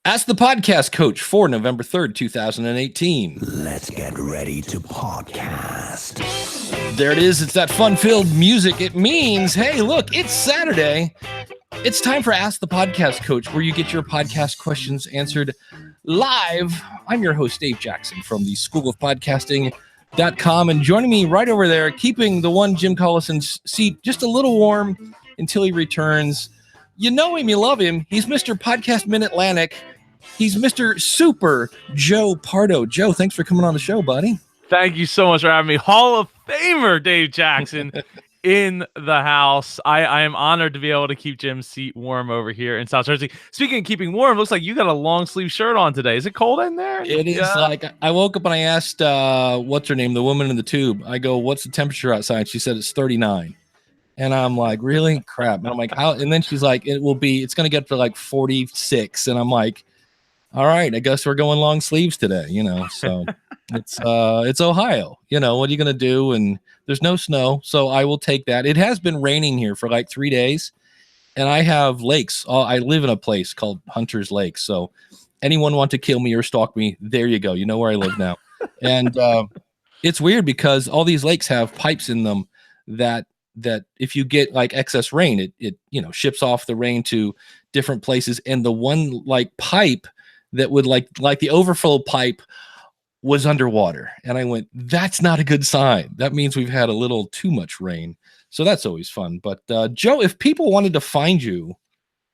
Ask the Podcast Coach for November 3rd, 2018. Let's get ready to podcast. There it is. It's that fun-filled music. It means, hey, look, it's Saturday. It's time for Ask the Podcast Coach, where you get your podcast questions answered live. I'm your host, Dave Jackson from the School of Podcasting.com, and joining me right over there, keeping the one Jim Collison's seat just a little warm until he returns. You know him, you love him. He's Mr. Podcast Mid-Atlantic. He's Mr. Super Joe Pardo. Joe, thanks for coming on the show, buddy. Thank you so much for having me. Hall of Famer Dave Jackson in the house. I am honored to be able to keep Jim's seat warm over here in South Jersey. Speaking of keeping warm, looks like you got a long sleeve shirt on today. Is it cold in there? It is. Like, I woke up and I asked, what's her name? The woman in the tube. I go, what's the temperature outside? She said it's 39. And I'm like, really? Crap. And I'm like, how? And then she's like, it's going to get to like 46. And I'm like, all right, I guess we're going long sleeves today, so it's Ohio, what are you going to do? And there's no snow. So I will take that. It has been raining here for like 3 days and I have lakes. I live in a place called Hunter's Lake. So anyone want to kill me or stalk me? There you go. You know where I live now. And it's weird because all these lakes have pipes in them that if you get like excess rain, it ships off the rain to different places. And the one like pipe that would like the overflow pipe was underwater. And I went, that's not a good sign. That means we've had a little too much rain. So that's always fun. But Joe, if people wanted to find you,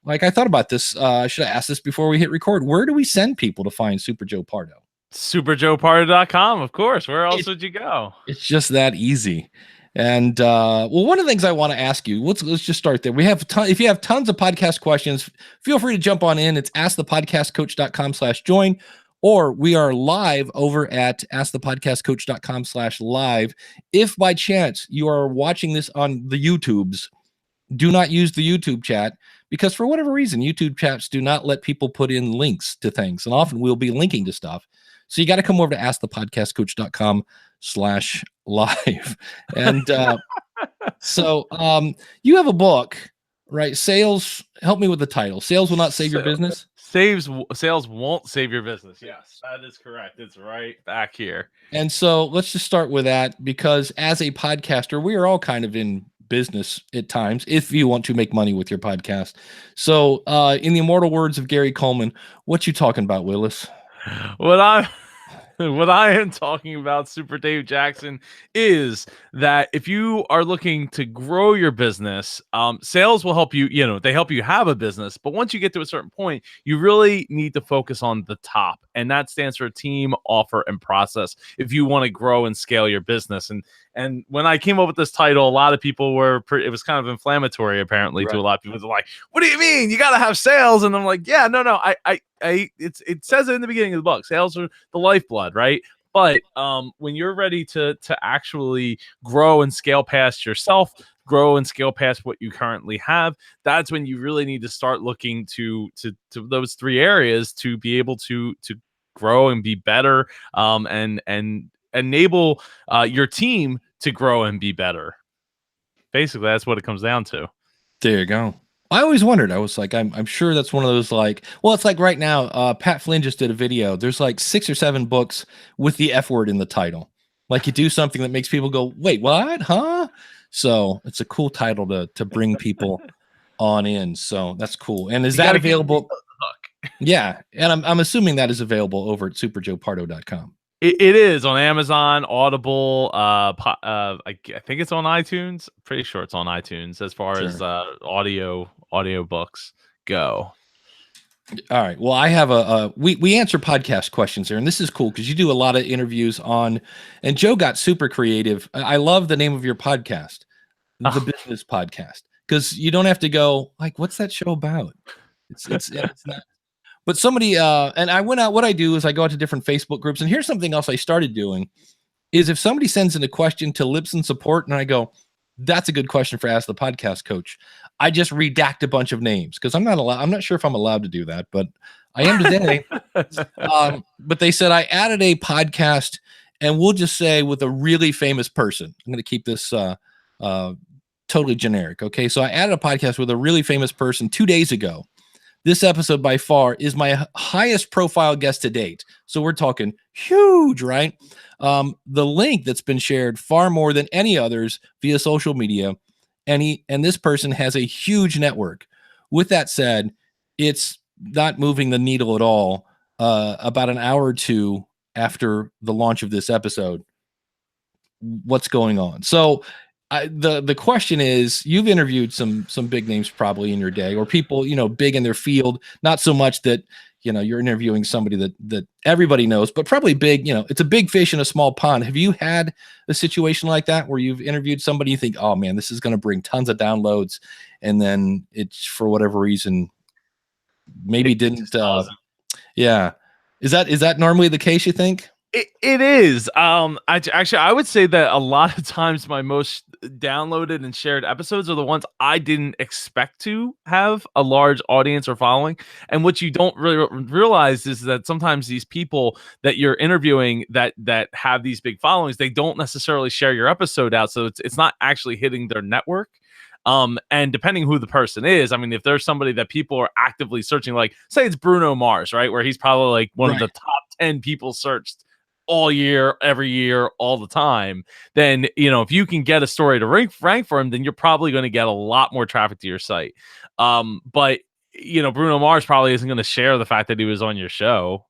like I thought about this, I should have asked this before we hit record. Where do we send people to find Super Joe Pardo? SuperJoePardo.com, of course. Where else would you go? It's just that easy. And one of the things I want to ask you, let's just start there. We have if you have tons of podcast questions, feel free to jump on in. It's askthepodcastcoach.com/join, or we are live over at askthepodcastcoach.com/live. If by chance you are watching this on the YouTubes, do not use the YouTube chat because for whatever reason, YouTube chats do not let people put in links to things. And often we'll be linking to stuff. So you got to come over to askthepodcastcoach.com/live. And so you have a book, right? Sales, help me with the title. Sales will not save your business. Sales won't save your business. Yes, that is correct. It's right back here. And so let's just start with that because as a podcaster, we are all kind of in business at times if you want to make money with your podcast. So in the immortal words of Gary Coleman, what you talking about, Willis? What I am talking about, Super Dave Jackson, is that if you are looking to grow your business, sales will help you, they help you have a business. But once you get to a certain point, you really need to focus on the top. And that stands for team, offer, and process if you want to grow and scale your business. And when I came up with this title, a lot of people it was kind of inflammatory, apparently, right, to a lot of people. They're like, what do you mean? You got to have sales. And I'm like, yeah, no, it says it in the beginning of the book. Sales are the lifeblood, right? But when you're ready to actually grow and scale past yourself, grow and scale past what you currently have, that's when you really need to start looking to those three areas to be able to grow and be better, and enable your team to grow and be better. Basically, that's what it comes down to. There you go. I always wondered. I was like, I'm sure that's one of those like, well, it's like right now, Pat Flynn just did a video. There's like 6 or 7 books with the F word in the title. Like you do something that makes people go, wait, what? Huh? So it's a cool title to bring people on in. So that's cool. And is that available? Yeah. And I'm assuming that is available over at superjoepardo.com. It is on Amazon, Audible. I think it's on iTunes. Pretty sure it's on iTunes as far as audio books go. All right. Well, I have we answer podcast questions here, and this is cool because you do a lot of interviews on, and Joe got super creative. I love the name of your podcast, the Business Podcast, because you don't have to go like, what's that show about? It's not. But somebody, and I went out, what I do is I go out to different Facebook groups, and here's something else I started doing, is if somebody sends in a question to Libsyn support, and I go, that's a good question for Ask the Podcast Coach, I just redact a bunch of names, because I'm not sure if I'm allowed to do that, but I am today. But they said I added a podcast, and we'll just say with a really famous person. I'm going to keep this totally generic, okay? So I added a podcast with a really famous person 2 days ago this episode by far is my highest profile guest to date. So we're talking huge, right? The link that's been shared far more than any others via social media. And this person has a huge network. With that said, it's not moving the needle at all. About an hour or two after the launch of this episode, what's going on? So the question is, you've interviewed some big names probably in your day, or people, big in their field, not so much that, you're interviewing somebody that everybody knows, but probably big, it's a big fish in a small pond. Have you had a situation like that where you've interviewed somebody you think, oh man, this is going to bring tons of downloads, and then it's for whatever reason maybe didn't yeah. Is that normally the case, you think? It is. I would say that a lot of times my most downloaded and shared episodes are the ones I didn't expect to have a large audience or following. And what you don't really realize is that sometimes these people that you're interviewing that have these big followings, they don't necessarily share your episode out, so it's not actually hitting their network. And depending who the person is, I mean, if there's somebody that people are actively searching, like say it's Bruno Mars, right, where he's probably like one of the top 10 people searched all year, every year, all the time, then, if you can get a story to rank for him, then you're probably going to get a lot more traffic to your site. But Bruno Mars probably isn't going to share the fact that he was on your show.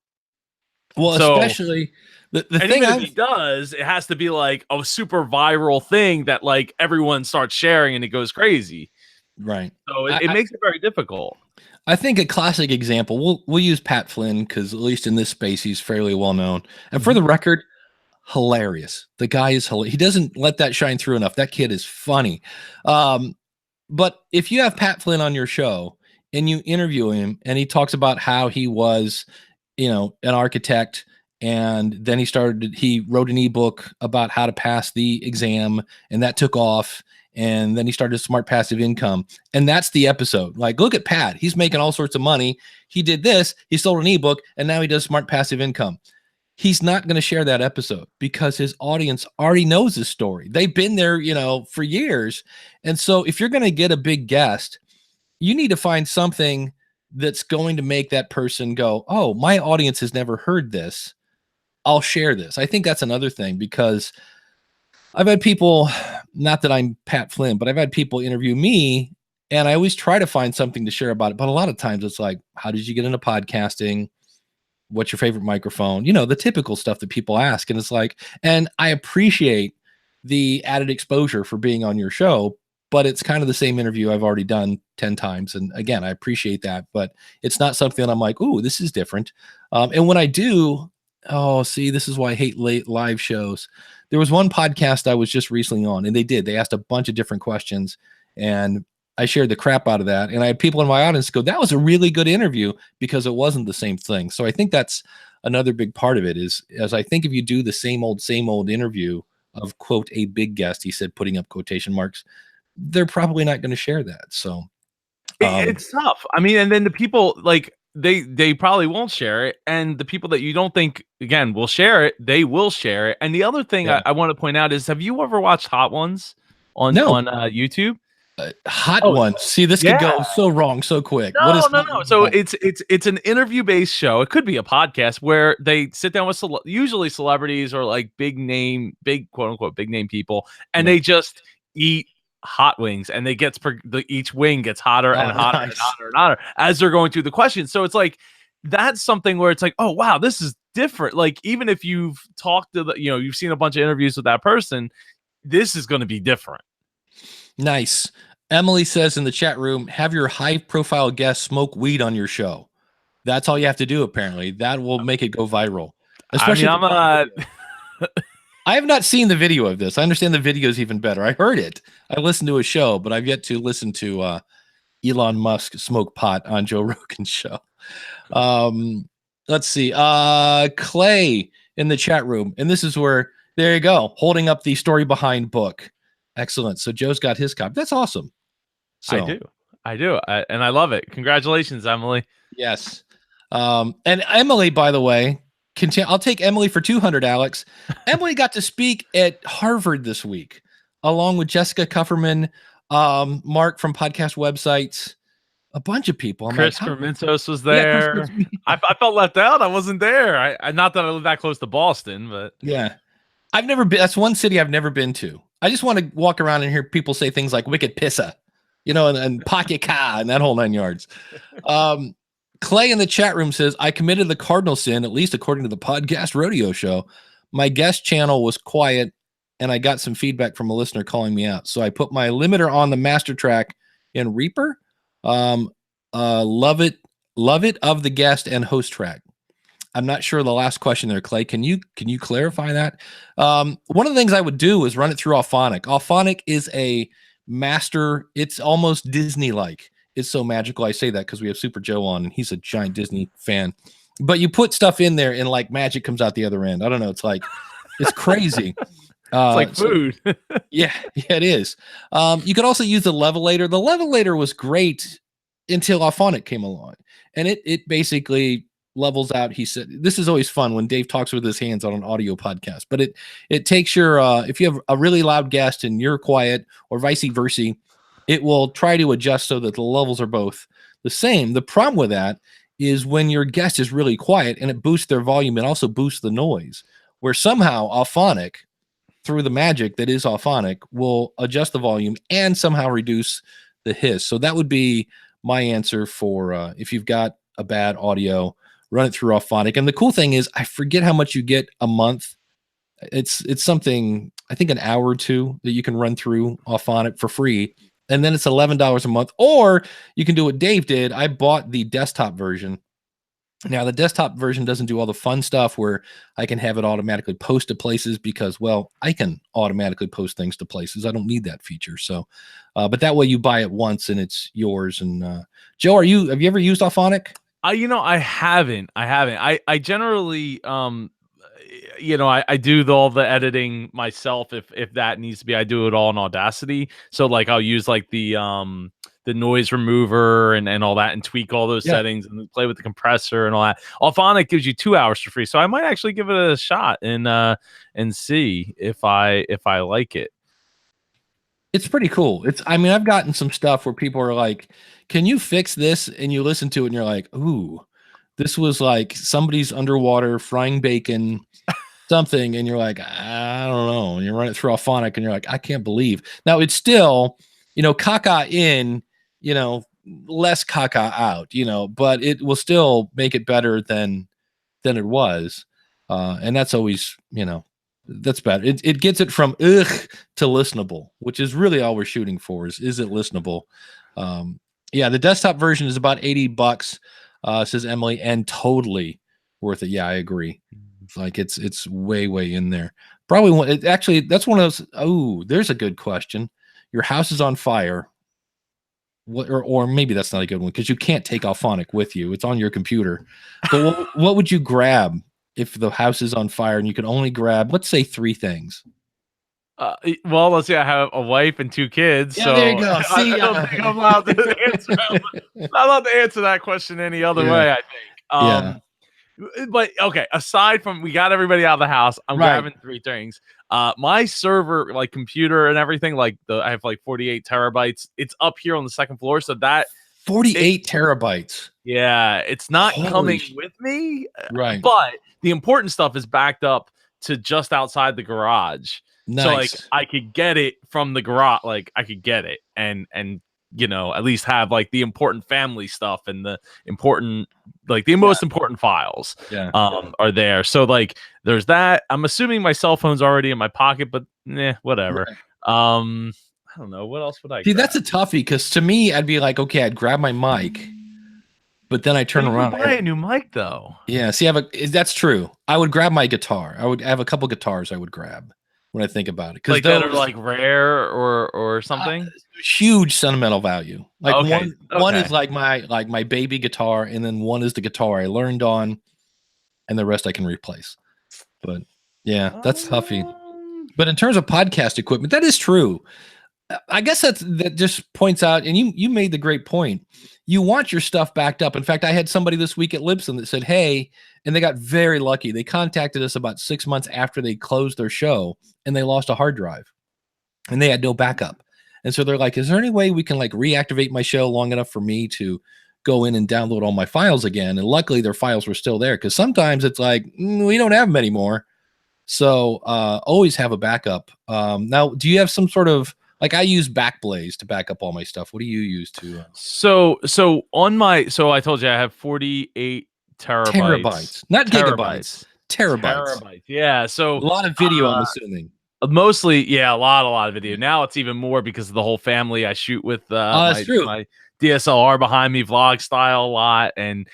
Well, especially the thing, if he does, it has to be like a super viral thing that like everyone starts sharing and it goes crazy. Right. So it makes it very difficult. I think a classic example, we'll use Pat Flynn, because at least in this space, he's fairly well known. And for the record, hilarious. The guy is hilarious. He doesn't let that shine through enough. That kid is funny. But if you have Pat Flynn on your show and you interview him and he talks about how he was, an architect, and then he wrote an ebook about how to pass the exam, and that took off. And then he started Smart Passive Income. And that's the episode. Like, look at Pat. He's making all sorts of money. He did this. He sold an ebook, and now he does Smart Passive Income. He's not going to share that episode because his audience already knows his story. They've been there, for years. And so if you're going to get a big guest, you need to find something that's going to make that person go, oh, my audience has never heard this. I'll share this. I think that's another thing, because I've had people, not that I'm Pat Flynn, but I've had people interview me, and I always try to find something to share about it. But a lot of times it's like, how did you get into podcasting? What's your favorite microphone? The typical stuff that people ask. And it's like, and I appreciate the added exposure for being on your show, but it's kind of the same interview I've already done 10 times. And again, I appreciate that, but it's not something that I'm like, ooh, this is different. And when I do, this is why I hate late live shows. There was one podcast I was just recently on, and they asked a bunch of different questions, and I shared the crap out of that. And I had people in my audience go, that was a really good interview, because it wasn't the same thing. So I think that's another big part of it is, as I think if you do the same old interview of, quote, a big guest, he said, putting up quotation marks, they're probably not going to share that. So it's tough. I mean, and then the people like, they probably won't share it, and the people that you don't think again will share it, they will share it. And the other thing I want to point out is, have you ever watched Hot Ones on YouTube? Hot Ones. See, this could go so wrong so quick. No. So it's an interview based show. It could be a podcast where they sit down with usually celebrities or like big quote unquote big name people, and they just eat hot wings, and each wing gets hotter and hotter and hotter and hotter as they're going through the questions. So it's like, that's something where it's like, oh wow, this is different. Like, even if you've talked to you've seen a bunch of interviews with that person, this is going to be different. Nice. Emily says in the chat room, have your high profile guest smoke weed on your show. That's all you have to do. Apparently that will make it go viral. Especially I have not seen the video of this. I understand the video is even better. I heard it. I listened to a show, but I've yet to listen to Elon Musk smoke pot on Joe Rogan's show. Let's see. Clay in the chat room. And this is where, there you go, holding up the story behind book. Excellent. So Joe's got his copy. That's awesome. So, I do. And I love it. Congratulations, Emily. Yes. And Emily, by the way, I'll take Emily for 200, Alex. Emily got to speak at Harvard this week, along with Jessica Kufferman, Mark from Podcast Websites. A bunch of people. I'm Chris like, Kermentos was yeah, Chris, there. I felt left out. I wasn't there. I not that I live that close to Boston, but yeah. I've never been. That's one city I've never been to. I just want to walk around and hear people say things like "wicked pissa," and pocket ka and that whole 9 yards. Clay in the chat room says, "I committed the cardinal sin, at least according to the podcast rodeo show. My guest channel was quiet, and I got some feedback from a listener calling me out. So I put my limiter on the master track in Reaper. Love it of the guest and host track." I'm not sure the last question there, Clay. Can you clarify that? One of the things I would do is run it through Auphonic. Auphonic is a master. It's almost Disney-like. It's so magical. I say that because we have Super Joe on, and he's a giant Disney fan. But you put stuff in there, and like magic comes out the other end. I don't know. It's crazy. it's like food. yeah, it is. You could also use the levelator. The levelator was great until Auphonic came along, and it basically levels out. He said, this is always fun when Dave talks with his hands on an audio podcast, but it takes your if you have a really loud guest and you're quiet, or vice versa, it will try to adjust so that the levels are both the same. The problem with that is when your guest is really quiet and it boosts their volume and also boosts the noise, where somehow Auphonic, through the magic that is Auphonic, will adjust the volume and somehow reduce the hiss. So that would be my answer for if you've got a bad audio, run it through Auphonic. And the cool thing is, I forget how much you get a month. It's something, I think an hour or two that you can run through Auphonic for free. And then it's $11 a month. Or you can do what Dave did. I bought the desktop version. Now, the desktop version doesn't do all the fun stuff where I can have it automatically post to places because, well, I can automatically post things to places. I don't need that feature. So, but that way you buy it once and it's yours. And Joe, have you ever used Auphonic? I haven't. I generally, I do all the editing myself. If that needs to be, I do it all in Audacity. So like I'll use like the noise remover and all that and tweak all those settings and play with the compressor and all that. Auphonic gives you 2 hours for free. So I might actually give it a shot and see if I like it. It's pretty cool. I've gotten some stuff where people are like, can you fix this? And you listen to it and you're like, ooh, this was like somebody's underwater frying bacon, something. And you're like, I don't know. And you run it through Auphonic and you're like, I can't believe. Now it's still, caca in, less caca out, but it will still make it better than it was. And that's always, that's bad. It gets it from ugh to listenable, which is really all we're shooting for is it listenable? The desktop version is about $80, says Emily, and totally worth it. Yeah, I agree. It's like it's way in there. Probably that's one of those. Oh, there's a good question. Your house is on fire. What or maybe that's not a good one because you can't take Auphonic with you. It's on your computer. But what would you grab if the house is on fire and you can only grab, let's say, 3 things? Well, let's see. I have a wife and 2 kids. Yeah, so there you go. See, I don't think I'm allowed to answer. I'm not allowed to answer that question any other way. I think. But okay. Aside from we got everybody out of the house, I'm grabbing 3 things. My server, like computer and everything, I have like 48 terabytes. It's up here on the 2nd floor, so that 48 terabytes. Yeah, it's not coming with me. Right. But the important stuff is backed up to just outside the garage. Nice. So I could get it from the garage. Like I could get it and at least have like the important family stuff and the important most important files are there. So like there's that. I'm assuming my cell phone's already in my pocket, but whatever. Right. I don't know. What else would I grab? That's a toughie because to me, I'd be like, okay, I'd grab my mic, but then I turn around. Buy a new mic though. Yeah. See, that's true. I would grab my guitar. I would have a couple guitars I would grab when I think about it. Because that are like rare or something. Huge sentimental value. Like one is like my baby guitar, and then one is the guitar I learned on, and the rest I can replace. But yeah, that's toughy. But in terms of podcast equipment, that is true. I guess that just points out, and you made the great point. You want your stuff backed up. In fact, I had somebody this week at Liston that said, hey, and they got very lucky. They contacted us about 6 months after they closed their show, and they lost a hard drive, and they had no backup. And so they're like, is there any way we can like reactivate my show long enough for me to go in and download all my files again? And luckily their files were still there, because sometimes it's like, we don't have them anymore. So always have a backup. Now, do you have some sort of, like, I use Backblaze to back up all my stuff. What do you use to? So I told you I have 48 terabytes. Not gigabytes. Terabytes. Yeah. So a lot of video, I'm assuming. Mostly, yeah, a lot of video. Now it's even more because of the whole family. I shoot with my DSLR behind me, vlog style a lot, and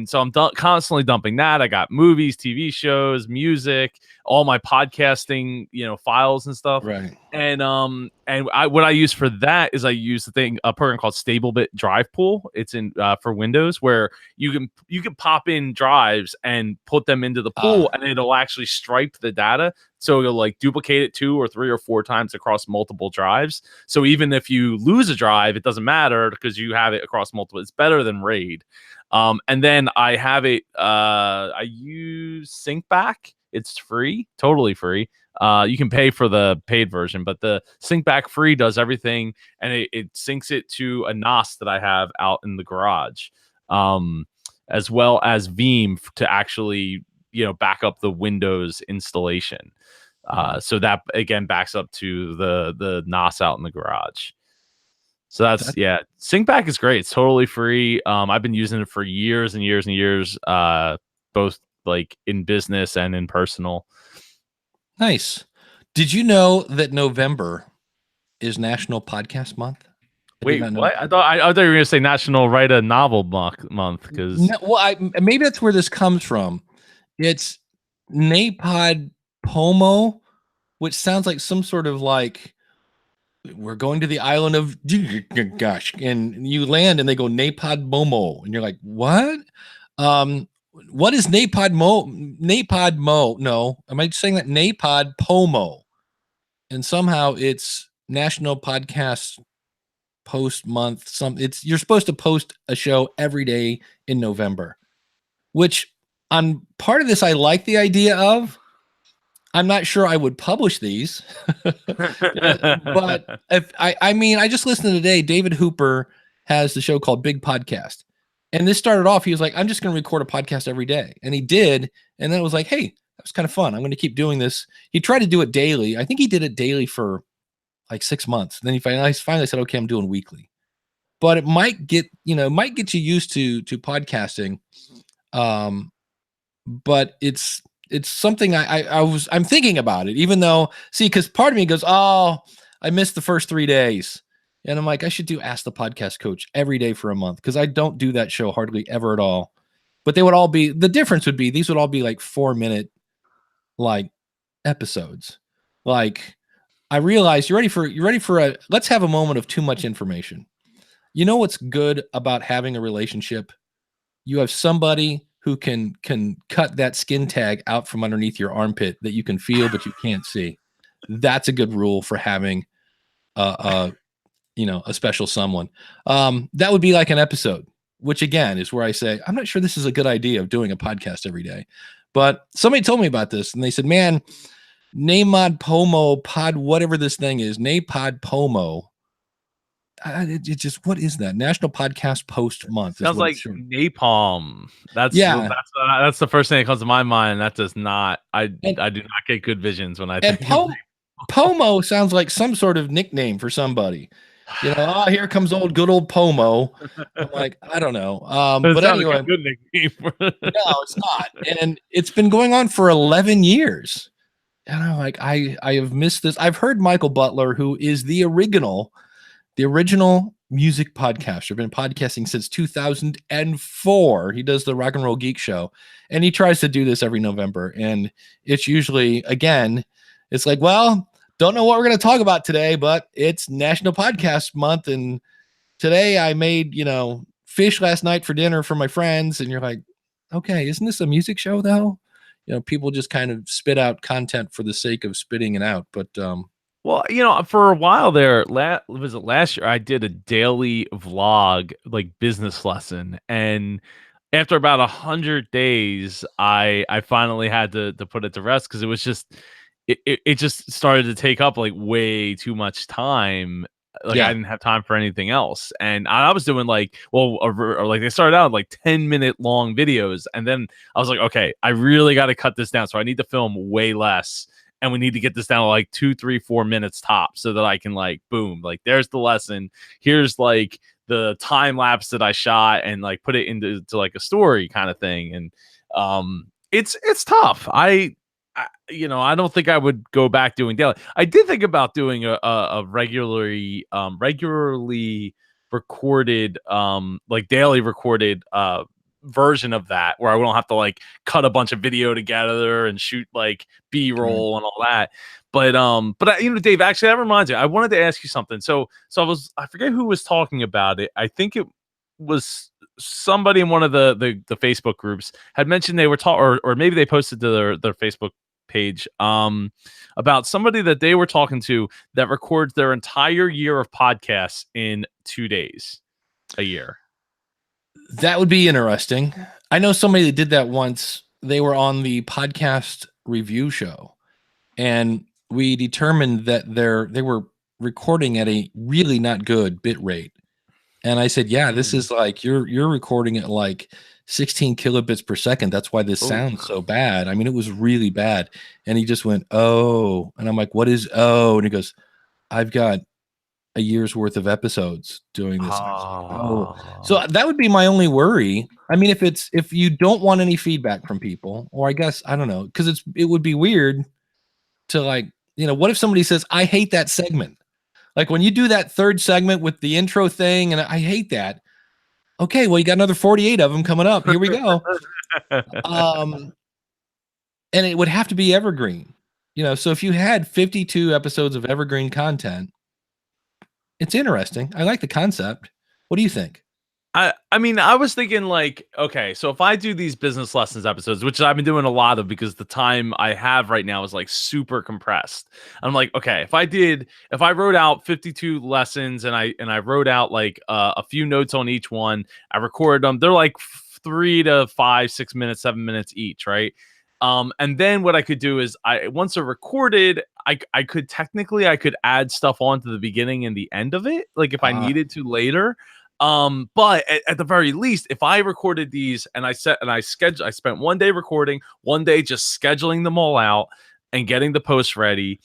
so I'm constantly dumping that. I got movies, TV shows, music, all my podcasting, files and stuff. Right. And what I use for that is I use a program called StableBit Drive Pool. It's in for Windows, where you can pop in drives and put them into the pool, and it'll actually stripe the data. So you'll like duplicate it 2 or 3 or 4 times across multiple drives. So even if you lose a drive, it doesn't matter because you have it across multiple. It's better than RAID. And then I have it. I use SyncBack. It's free, totally free. You can pay for the paid version, but the SyncBack free does everything, and it syncs it to a NAS that I have out in the garage, as well as Veeam to actually back up the Windows installation. So that again backs up to the NAS out in the garage. So that's SyncBack is great. It's totally free. I've been using it for years and years and years, both like in business and in personal. Nice. Did you know that November is National Podcast Month? Wait, what? I thought you were going to say National Write a Novel month because maybe that's where this comes from. It's NaPodPoMo, which sounds like some sort of like, we're going to the island of gosh, and you land and they go NaPodPoMo, and you're like, what? What is NaPodPoMo? No, am I saying that? NaPodPoMo, and somehow it's National Podcast Post Month. You're supposed to post a show every day in November, which on part of this I like the idea of. I'm not sure I would publish these, but if I just listened today. David Hooper has the show called Big Podcast. And this started off, he was like, I'm just going to record a podcast every day. And he did. And then it was like, hey, that was kind of fun. I'm going to keep doing this. He tried to do it daily. I think he did it daily for like 6 months. And then he finally said, okay, I'm doing weekly. But it might get you used to podcasting. But it's something I'm thinking about it, even though, because part of me goes, oh, I missed the first 3 days. And I'm like, I should do Ask the Podcast Coach every day for a month, because I don't do that show hardly ever at all. But they would all be, the difference would be, these would all be like 4-minute like episodes. Like, I realize you're ready for let's have a moment of too much information. You know what's good about having a relationship? You have somebody who can cut that skin tag out from underneath your armpit that you can feel but you can't see. That's a good rule for having a special someone. That would be like an episode, which again is where I say, I'm not sure this is a good idea of doing a podcast every day. But somebody told me about this and they said, man, NaPodPoMo pod, whatever this thing is, NaPodPoMo. It just, what is that? National Podcast Post Month. Sounds like napalm. That's the first thing that comes to my mind. That does not. I do not get good visions when I think. Pomo sounds like some sort of nickname for somebody. Here comes good old Pomo. I'm like, I don't know. But anyway, like a good nickname. No, it's not. And it's been going on for 11 years. And I'm like, I have missed this. I've heard Michael Butler, who is the original music podcaster, been podcasting since 2004. He does the Rock and Roll Geek Show, and he tries to do this every November. And it's usually, again, it's like, well, don't know what we're going to talk about today, but it's National Podcast Month. And today I made, fish last night for dinner for my friends. And you're like, okay, isn't this a music show though? People just kind of spit out content for the sake of spitting it out. But, well, for a while there, was it last year? I did a daily vlog, like business lesson, and after about 100 days, I finally had to put it to rest because it was just it just started to take up like way too much time, Like I didn't have time for anything else, and I was doing like, well, or like they started out like 10-minute long videos, and then I was like, okay, I really got to cut this down, so I need to film way less, and we need to get this down to like 2, 3, 4 minutes top, so that I can like, boom, like there's the lesson, here's like the time lapse that I shot, and like put it into like a story kind of thing, and it's tough. I don't think I would go back doing daily. I did think about doing a regularly recorded like daily recorded version of that, where I don't have to like cut a bunch of video together and shoot like B-roll and all that. But Dave, actually that reminds me, I wanted to ask you something. So I forget who was talking about it. I think it was somebody in one of the Facebook groups had mentioned they were or maybe they posted to their Facebook page about somebody that they were talking to that records their entire year of podcasts in 2 days a year. That would be interesting. I know somebody that did that once. They were on the podcast review show, and we determined that they were recording at a really not good bit rate. And I said, yeah, this is like you're recording at like 16 kilobits per second. That's why this sounds so bad. I mean, it was really bad. And he just went, oh. And I'm like, what is oh? And he goes, I've got a year's worth of episodes doing this. Oh. So that would be my only worry. I mean, if you don't want any feedback from people, or I guess, I don't know, because it would be weird to like, what if somebody says, I hate that segment? Like when you do that third segment with the intro thing, and I hate that. Okay, well, you got another 48 of them coming up. Here we go. And it would have to be evergreen. So if you had 52 episodes of evergreen content, it's interesting. I like the concept. What do you think? I mean, I was thinking like, okay, so if I do these business lessons episodes, which I've been doing a lot of because the time I have right now is like super compressed. I'm like, okay, if I wrote out 52 lessons and I wrote out like a few notes on each one, I recorded them. They're like 3 to 5, 6 minutes, 7 minutes each, right? And then what I could do is once they're recorded, I could add stuff on to the beginning and the end of it, like if I needed to later. But at the very least, if I recorded these and I spent 1 day recording, 1 day just scheduling them all out and getting the post ready,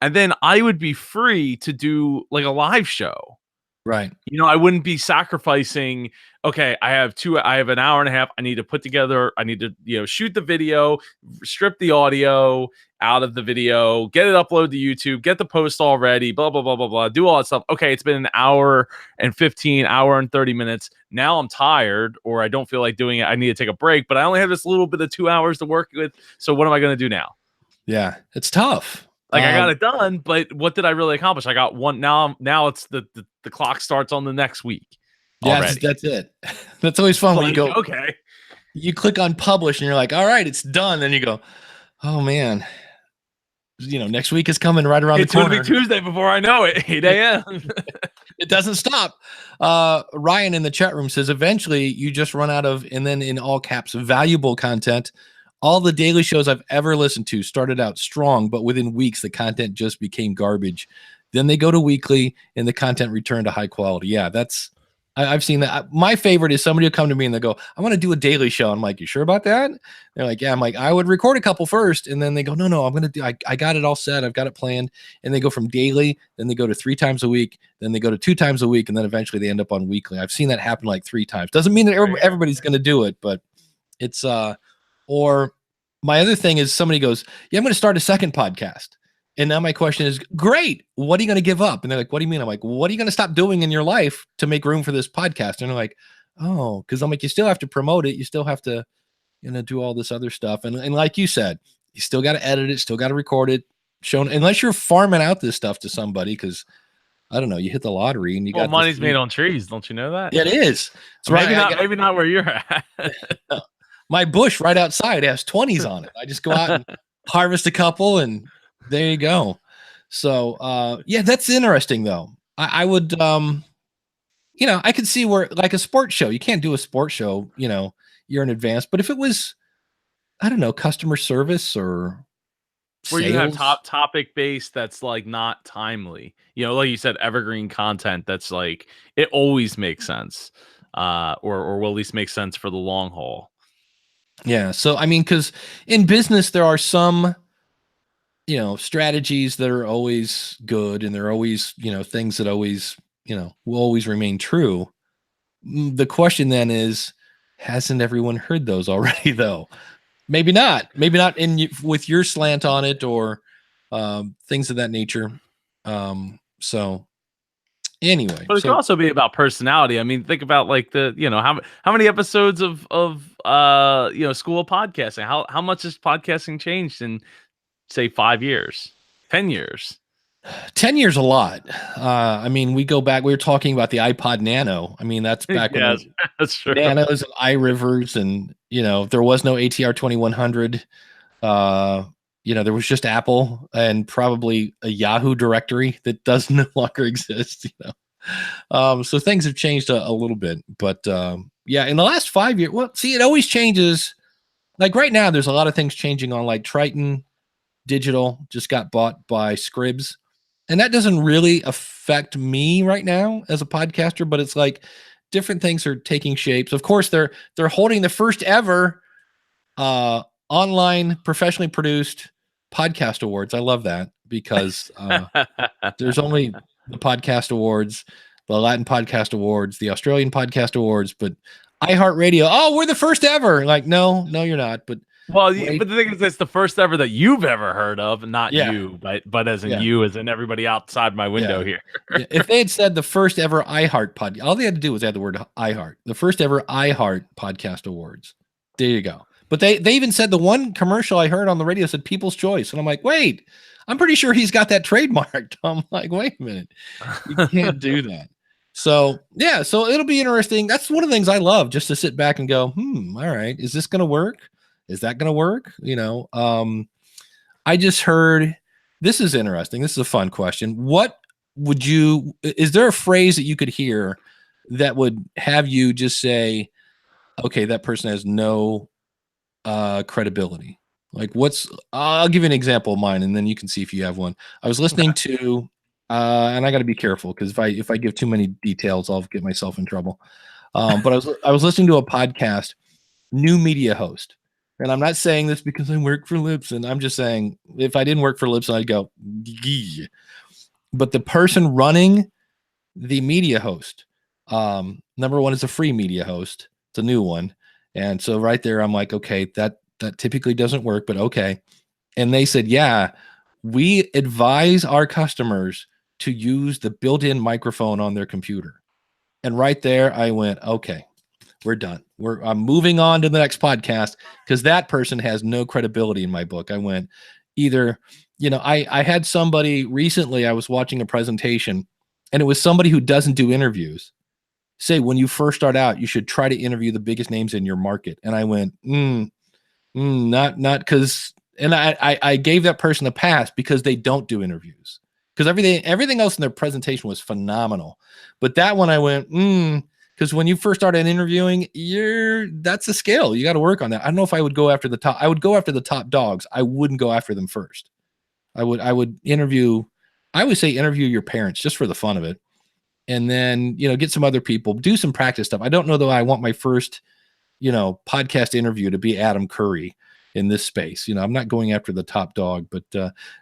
and then I would be free to do like a live show. Right. I wouldn't be sacrificing, okay, I have an hour and a half. I need to shoot the video, strip the audio out of the video, get it uploaded to YouTube, get the post all ready, blah, blah, blah, blah, blah, do all that stuff. Okay, it's been an hour and 30 minutes. Now I'm tired, or I don't feel like doing it. I need to take a break, but I only have this little bit of 2 hours to work with. So what am I going to do now? Yeah, it's tough. Like I got it done, but what did I really accomplish? I got one. Now it's the clock starts on the next week. Yeah, that's it. That's always fun when you go, okay, you click on publish and you're like, all right, it's done. Then you go, oh man, next week is coming right around the corner. It's going to be Tuesday before I know it, 8 a.m. It doesn't stop. Ryan in the chat room says, eventually you just run out of, and then in all caps, valuable content. All the daily shows I've ever listened to started out strong, but within weeks, the content just became garbage. Then they go to weekly and the content returned to high quality. Yeah, I've seen that. My favorite is somebody will come to me and they go, I want to do a daily show. I'm like, you sure about that? They're like, yeah. I'm like, I would record a couple first. And then they go, no, I'm going to do, I got it all set. I've got it planned. And they go from daily, then they go to 3 times a week. Then they go to 2 times a week. And then eventually they end up on weekly. I've seen that happen like 3 times. Doesn't mean that everybody's going to do it, but it's, or my other thing is somebody goes, yeah, I'm going to start a second podcast. And now my question is, great. What are you going to give up? And they're like, what do you mean? I'm like, what are you going to stop doing in your life to make room for this podcast? And they're like, oh, because I'm like, you still have to promote it. You still have to, do all this other stuff. And like you said, you still got to edit it, still got to record it, unless you're farming out this stuff to somebody, because I don't know, you hit the lottery and you got money's made on trees. Don't you know that? Yeah, it is. It's maybe not where you're at. My bush right outside has 20s on it. I just go out and harvest a couple and there you go. So, yeah, that's interesting though. I would, I could see where like a sports show, you can't do a sports show, year in advance, but if it was, I don't know, customer service or Where you have sales. topic based that's like not timely. You know, like you said, evergreen content that's like it always makes sense. Or will at least make sense for the long haul. Yeah. So I mean, because in business there are some, strategies that are always good, and there are always, things that always, will always remain true. The question then is, hasn't everyone heard those already though? Maybe not. Maybe not with your slant on it, or things of that nature. So anyway, But it could also be about personality. I mean, think about like how many episodes of School of Podcasting? How much has podcasting changed in say 5 years, 10 years? 10 years a lot. I mean, we go back, we were talking about the iPod Nano. I mean, that's back when Yes, that's true. Nanos and iRivers, and there was no ATR 2100. There was just Apple and probably a Yahoo directory that does no longer exist. So things have changed a little bit, but yeah, in the last 5 years, well, see, it always changes. Like right now, there's a lot of things changing on, like Triton Digital just got bought by Scribs, and that doesn't really affect me right now as a podcaster, but it's like different things are taking shapes. Of course, they're holding the first ever online professionally produced podcast awards. I love that because there's only the podcast awards, the Latin podcast awards, the Australian podcast awards, but iHeartRadio, oh, we're the first ever. Like, no, you're not. But well, but the thing is, it's the first ever that you've ever heard of, not Yeah. you, but as in Yeah. you, as in everybody outside my window here. Yeah, if they had said the first ever iHeart podcast, all they had to do was add the word iHeart, the first ever iHeart podcast awards. There you go. But they even said, the one commercial I heard on the radio said People's Choice. And I'm like, wait, I'm pretty sure he's got that trademarked. I'm like, wait a minute. You can't do that. So yeah, so it'll be interesting. That's one of the things I love, just to sit back and go, all right, is this going to work? Is that going to work? I just heard, this is interesting. This is a fun question. Is there a phrase that you could hear that would have you just say, okay, that person has no credibility? Like I'll give you an example of mine, and then you can see if you have one. I was listening to, and I got to be careful because if I give too many details, I'll get myself in trouble. But I was listening to a podcast, new media host. And I'm not saying this because I work for Liston. I'm just saying, if I didn't work for Liston, I'd go, Gee. But the person running the media host, number one, is a free media host. It's a new one. And so right there, I'm like, okay, that typically doesn't work, but okay. And they said, yeah, we advise our customers to use the built-in microphone on their computer. And right there, I went, okay, we're done. I'm moving on to the next podcast, because that person has no credibility in my book. I went either, I had somebody recently, I was watching a presentation, and it was somebody who doesn't do interviews, say, when you first start out, you should try to interview the biggest names in your market. And I went, not because, and I gave that person a pass because they don't do interviews, because everything else in their presentation was phenomenal. But that one I went, because when you first started interviewing, that's a skill. You got to work on that. I don't know if I would go after the top. I would go after the top dogs. I wouldn't go after them first. I would interview. I always say interview your parents just for the fun of it. And then, get some other people, do some practice stuff. I don't know that I want my first, podcast interview to be Adam Curry in this space. I'm not going after the top dog, but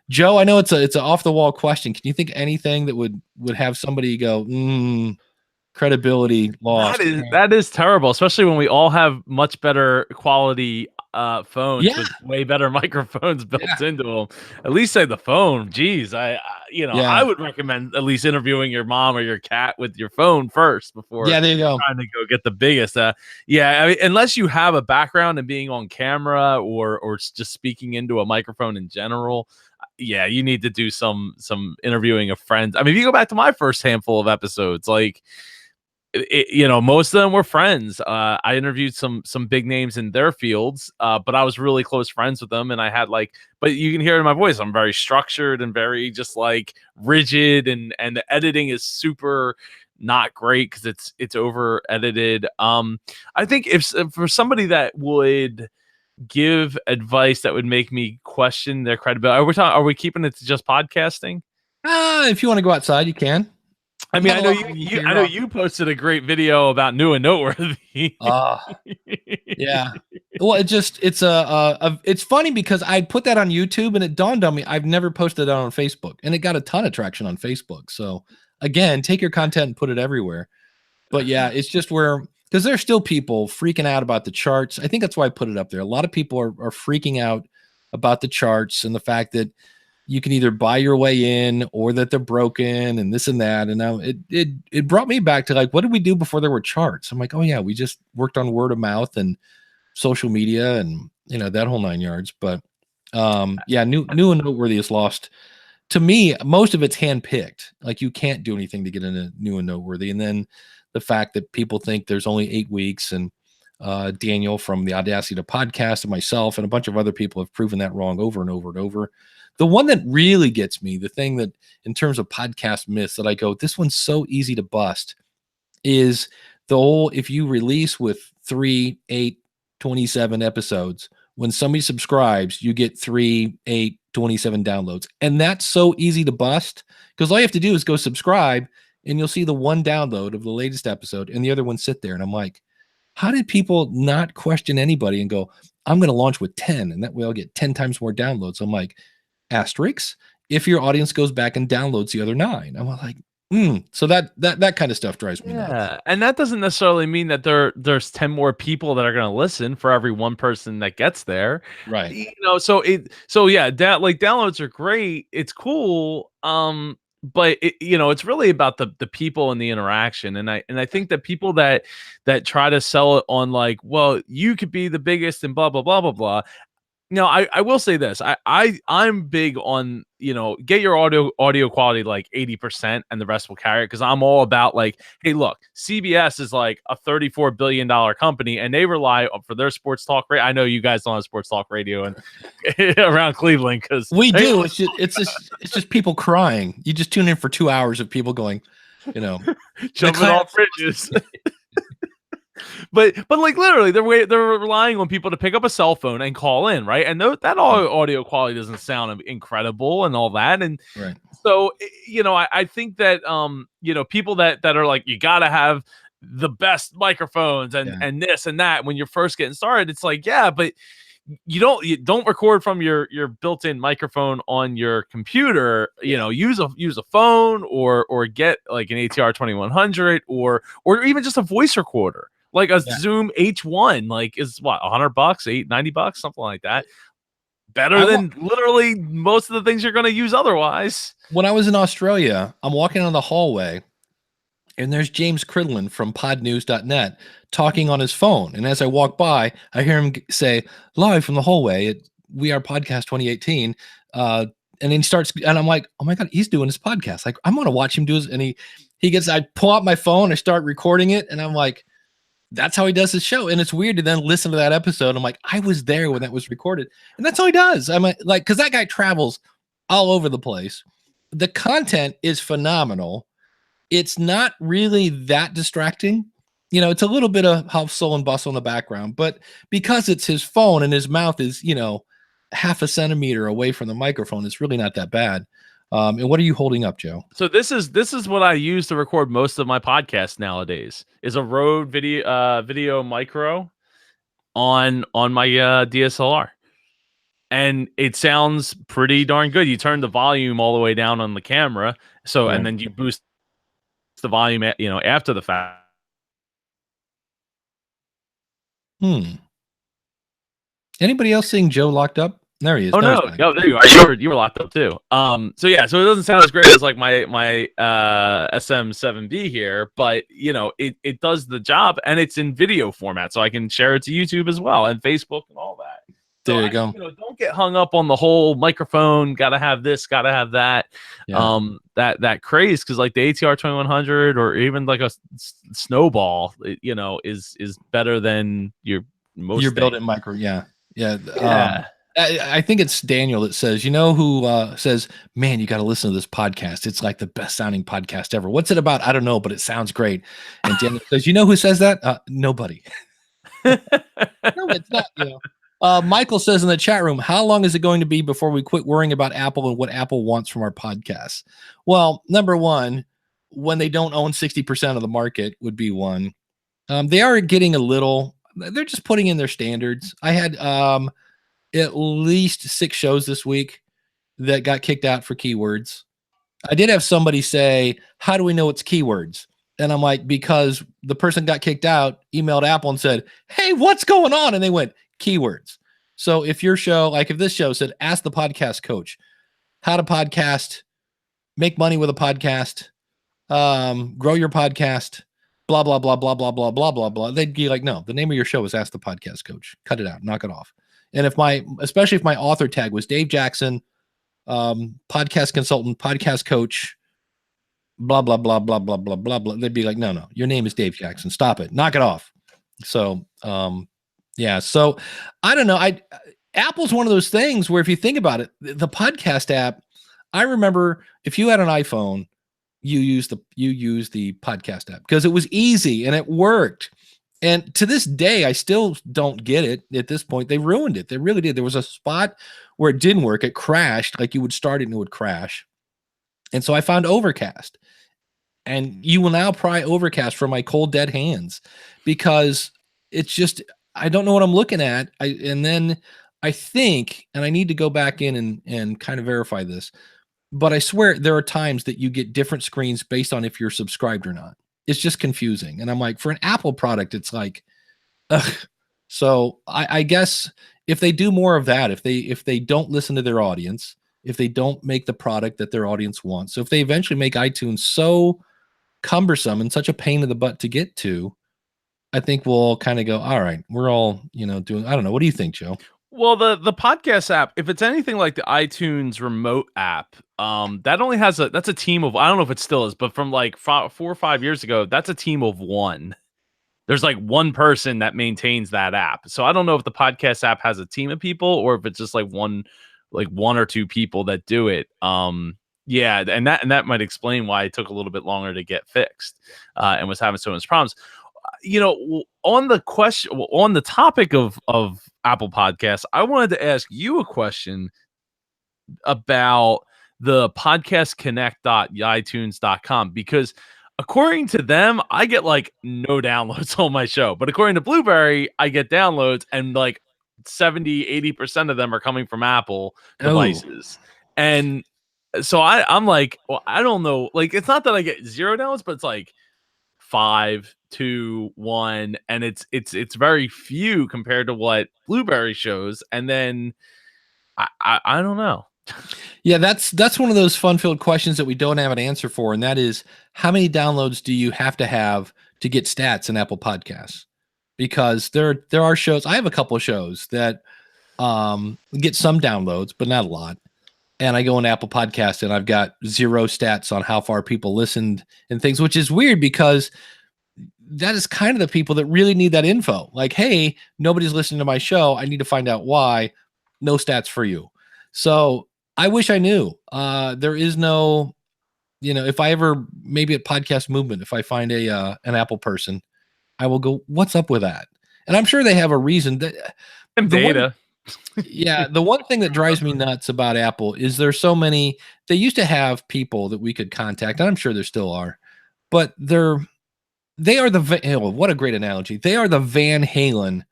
Joe, I know it's an off the wall question. Can you think of anything that would have somebody go, credibility lost? That is terrible, especially when we all have much better quality phones with way better microphones built into them. At least say the phone. Geez, I would recommend at least interviewing your mom or your cat with your phone first before there you go. trying to go get the biggest. I mean, unless you have a background in being on camera or just speaking into a microphone in general. Yeah, you need to do some interviewing of friends. I mean, if you go back to my first handful of episodes, like, most of them were friends. I interviewed some big names in their fields, but I was really close friends with them, and I had but you can hear it in my voice, I'm very structured and very just like rigid, and the editing is super not great because it's over edited. I think if for somebody that would give advice that would make me question their credibility? Are we keeping it to just podcasting? If you want to go outside, you can. I mean, Not I a know lot of people I here know are- you posted a great video about new and noteworthy. Yeah. Well, it's funny because I put that on YouTube and it dawned on me I've never posted that on Facebook, and it got a ton of traction on Facebook. So again, take your content and put it everywhere. But yeah, it's just because there's still people freaking out about the charts. I think that's why I put it up there. A lot of people are freaking out about the charts and the fact that you can either buy your way in or that they're broken and this and that. And now it brought me back to like, what did we do before there were charts? I'm like, oh yeah, we just worked on word of mouth and social media and that whole 9 yards. But yeah, new and noteworthy is lost. To me, most of it's handpicked. Like you can't do anything to get into new and noteworthy. And then the fact that people think there's only 8 weeks, and Daniel from the Audacity to Podcast and myself and a bunch of other people have proven that wrong over and over and over. The one that really gets me, the thing that in terms of podcast myths that I go, this one's so easy to bust, is the whole, if you release with 3, 8, 27 episodes, when somebody subscribes, you get 3, 8, 27 downloads. And that's so easy to bust because all you have to do is go subscribe and you'll see the one download of the latest episode and the other one sit there. And I'm like, how did people not question anybody and go, I'm going to launch with 10 and that way I'll get 10 times more downloads? I'm like, asterisks, if your audience goes back and downloads the other 9. I'm like, so that kind of stuff drives me nuts. Yeah, and that doesn't necessarily mean that there's 10 more people that are going to listen for every one person that gets there, Right? So yeah, like downloads are great, it's cool, but it's really about the people and the interaction, and I think that people that try to sell it on like, well, you could be the biggest and blah blah blah blah blah. No, I will say this. I'm big on, get your audio quality like 80% and the rest will carry it, because I'm all about like, hey, look, CBS is like a $34 billion company and they rely for their sports talk radio. I know you guys don't have sports talk radio and around Cleveland because we do. It's just people crying. You just tune in for 2 hours of people going, jumping off bridges. But like literally, they're relying on people to pick up a cell phone and call in, right? And that audio quality doesn't sound incredible and all that, and right. So I think that people that are like, you gotta have the best microphones and this and that when you're first getting started. It's like, yeah, but you don't record from your built-in microphone on your computer. Use a phone or get like an ATR 2100 or even just a voice recorder. Like a Zoom H1, like is what, $100, $90, something like that. Better than literally most of the things you're going to use otherwise. When I was in Australia, I'm walking on the hallway and there's James Cridlin from podnews.net talking on his phone. And as I walk by, I hear him say, live from the hallway at We Are Podcast 2018. And then he starts, and I'm like, oh my God, he's doing his podcast. Like, I'm going to watch him do his, and I pull out my phone, I start recording it, and I'm like, that's how he does his show. And it's weird to then listen to that episode. I'm like, I was there when that was recorded. And that's how he does. I'm like, because that guy travels all over the place. The content is phenomenal. It's not really that distracting. It's a little bit of hustle and bustle in the background, but because it's his phone and his mouth is, half a centimeter away from the microphone, it's really not that bad. And what are you holding up, Joe? So this is what I use to record most of my podcasts nowadays, is a Rode video micro on my DSLR. And it sounds pretty darn good. You turn the volume all the way down on the camera. So, right. And then you boost the volume, after the fact. Anybody else seeing Joe locked up? There he is. Oh no, there you are. You were locked up too. So it doesn't sound as great as like my SM7B here, but it does the job, and it's in video format, so I can share it to YouTube as well and Facebook and all that. There you go. Don't get hung up on the whole microphone. Got to have this. Got to have that. Yeah. That craze, because like the ATR 2100 or even like a Snowball, is better than your built-in micro. Yeah. I think it's Daniel that says, who says, man, you got to listen to this podcast. It's like the best sounding podcast ever. What's it about? I don't know, but it sounds great. And Daniel says, who says that? Nobody. No, it's not. Michael says in the chat room, how long is it going to be before we quit worrying about Apple and what Apple wants from our podcasts? Well, number one, when they don't own 60% of the market would be one. They are getting a little, they're just putting in their standards. I had at least 6 shows this week that got kicked out for keywords. I did have somebody say, how do we know it's keywords? And I'm like, because the person got kicked out, emailed Apple and said, hey, what's going on? And they went, keywords. So if your show, like if this show said, ask the podcast coach how to podcast, make money with a podcast, grow your podcast, blah, blah, blah, blah, blah, blah, blah, blah, blah. They'd be like, no, the name of your show is Ask the Podcast Coach. Cut it out, knock it off. And especially if my author tag was Dave Jackson, podcast consultant, podcast coach, blah, blah, blah, blah, blah, blah, blah, blah. They'd be like, no, your name is Dave Jackson. Stop it. Knock it off. So, yeah. So I don't know. Apple's one of those things where if you think about it, the podcast app, I remember if you had an iPhone, you use the podcast app because it was easy and it worked. And to this day, I still don't get it at this point. They ruined it. They really did. There was a spot where it didn't work. It crashed. Like you would start it and it would crash. And so I found Overcast. And you will now pry Overcast from my cold, dead hands because it's just, I don't know what I'm looking at. And then I think, and I need to go back in and kind of verify this, but I swear there are times that you get different screens based on if you're subscribed or not. It's just confusing. And I'm like, for an Apple product, it's like, ugh. So I guess if they do more of that, if they don't listen to their audience, if they don't make the product that their audience wants, so if they eventually make iTunes so cumbersome and such a pain in the butt to get to, I think we'll kind of go, all right, we're all, doing, I don't know. What do you think, Joe? Well, the podcast app, if it's anything like the iTunes remote app, that only has that's a team of, I don't know if it still is, but from like 4 or 5 years ago, that's a team of one. There's like one person that maintains that app. So I don't know if the podcast app has a team of people or if it's just like one or two people that do it. Yeah, and that might explain why it took a little bit longer to get fixed and was having so much problems. On the topic of Apple Podcasts, I wanted to ask you a question about the podcastconnect.itunes.com because according to them, I get like no downloads on my show, but according to Blueberry, I get downloads and like 70-80% of them are coming from Apple devices. And so I'm like, well, I don't know. Like, it's not that I get 0 downloads, but it's like 5, 2, 1, and it's very few compared to what Blueberry shows. And then I don't know. Yeah, that's one of those fun-filled questions that we don't have an answer for, and that is how many downloads do you have to get stats in Apple Podcasts? Because there are shows. I have a couple of shows that get some downloads, but not a lot. And I go into Apple Podcast and I've got 0 stats on how far people listened and things, which is weird because that is kind of the people that really need that info. Like, hey, nobody's listening to my show. I need to find out why. No stats for you. So I wish I knew. There is no, if I ever, maybe at Podcast Movement, if I find an Apple person, I will go, what's up with that? And I'm sure they have a reason. And data. Yeah, the one thing that drives me nuts about Apple is there's so many. They used to have people that we could contact, and I'm sure there still are, but they are what a great analogy. They are the Van Halen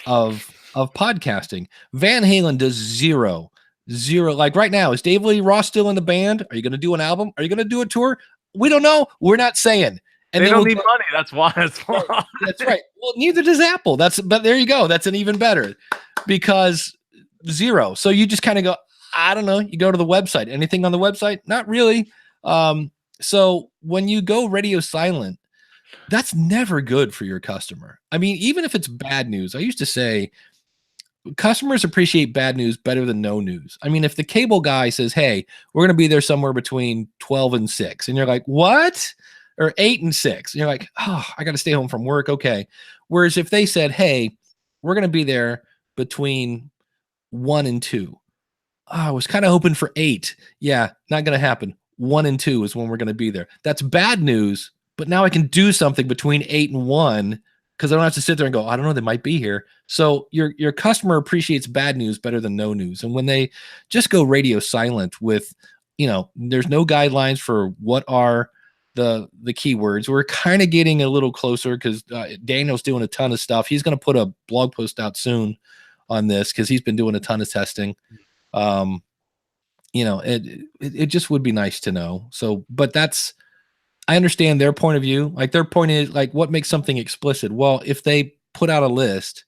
of podcasting. Van Halen does zero. Like right now, is Dave Lee Roth still in the band? Are you going to do an album? Are you going to do a tour? We don't know. We're not saying. And they don't need money. That's why. That's right. Well, neither does Apple. But there you go. That's an even better because 0. So you just kind of go, I don't know. You go to the website. Anything on the website? Not really. So when you go radio silent, that's never good for your customer. I mean, even if it's bad news, I used to say customers appreciate bad news better than no news. I mean, if the cable guy says, hey, we're going to be there somewhere between 12 and 6, and you're like, what? Or 8 and 6. And you're like, oh, I got to stay home from work. Okay. Whereas if they said, hey, we're going to be there between 1 and 2. Oh, I was kind of hoping for 8. Yeah, not going to happen. 1 and 2 is when we're going to be there. That's bad news, but now I can do something between 8 and 1 because I don't have to sit there and go, I don't know, they might be here. So your customer appreciates bad news better than no news. And when they just go radio silent with, there's no guidelines for what are the keywords. We're kind of getting a little closer because Daniel's doing a ton of stuff. He's going to put a blog post out soon on this because he's been doing a ton of testing. It just would be nice to know. So, but I understand their point of view. Like their point is like, what makes something explicit? Well, if they put out a list,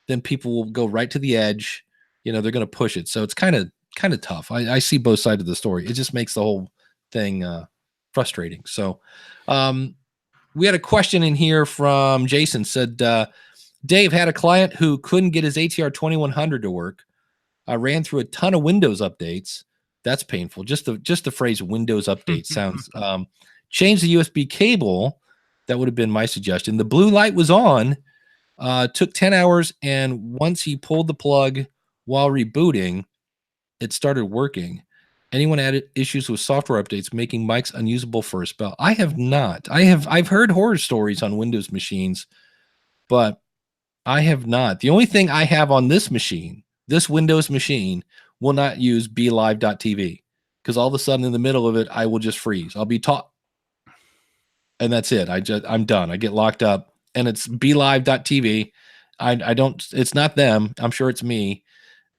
then people will go right to the edge. They're going to push it. So it's kind of tough. I see both sides of the story. It just makes the whole thing frustrating. So we had a question in here from Jason. Said, Dave had a client who couldn't get his ATR 2100 to work. I ran through a ton of Windows updates. That's painful. Just the phrase Windows update sounds. Change the USB cable. That would have been my suggestion. The blue light was on. Took 10 hours, and once he pulled the plug while rebooting, it started working. Anyone had issues with software updates making mics unusable for a spell? I have not. I've heard horror stories on Windows machines, but I have not. The only thing I have on this machine, this Windows machine, will not use BeLive.tv because all of a sudden in the middle of it, I will just freeze. I'll be taught. And that's it. I'm done. I get locked up, and it's BeLive.tv. I don't, it's not them. I'm sure it's me,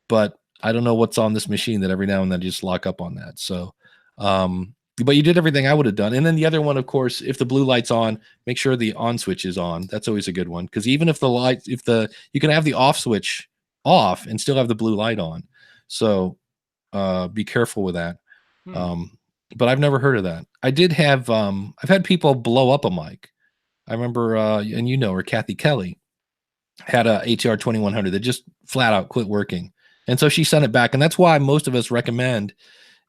but I don't know what's on this machine that every now and then I just lock up on that. So, but you did everything I would have done. And then the other one, of course, if the blue light's on, make sure the on switch is on. That's always a good one. Cause even if you can have the off switch off and still have the blue light on. So, be careful with that. But I've never heard of that. I did have, I've had people blow up a mic. I remember, and her, Kathy Kelly had a ATR 2100 that just flat out quit working. And so she sent it back. And that's why most of us recommend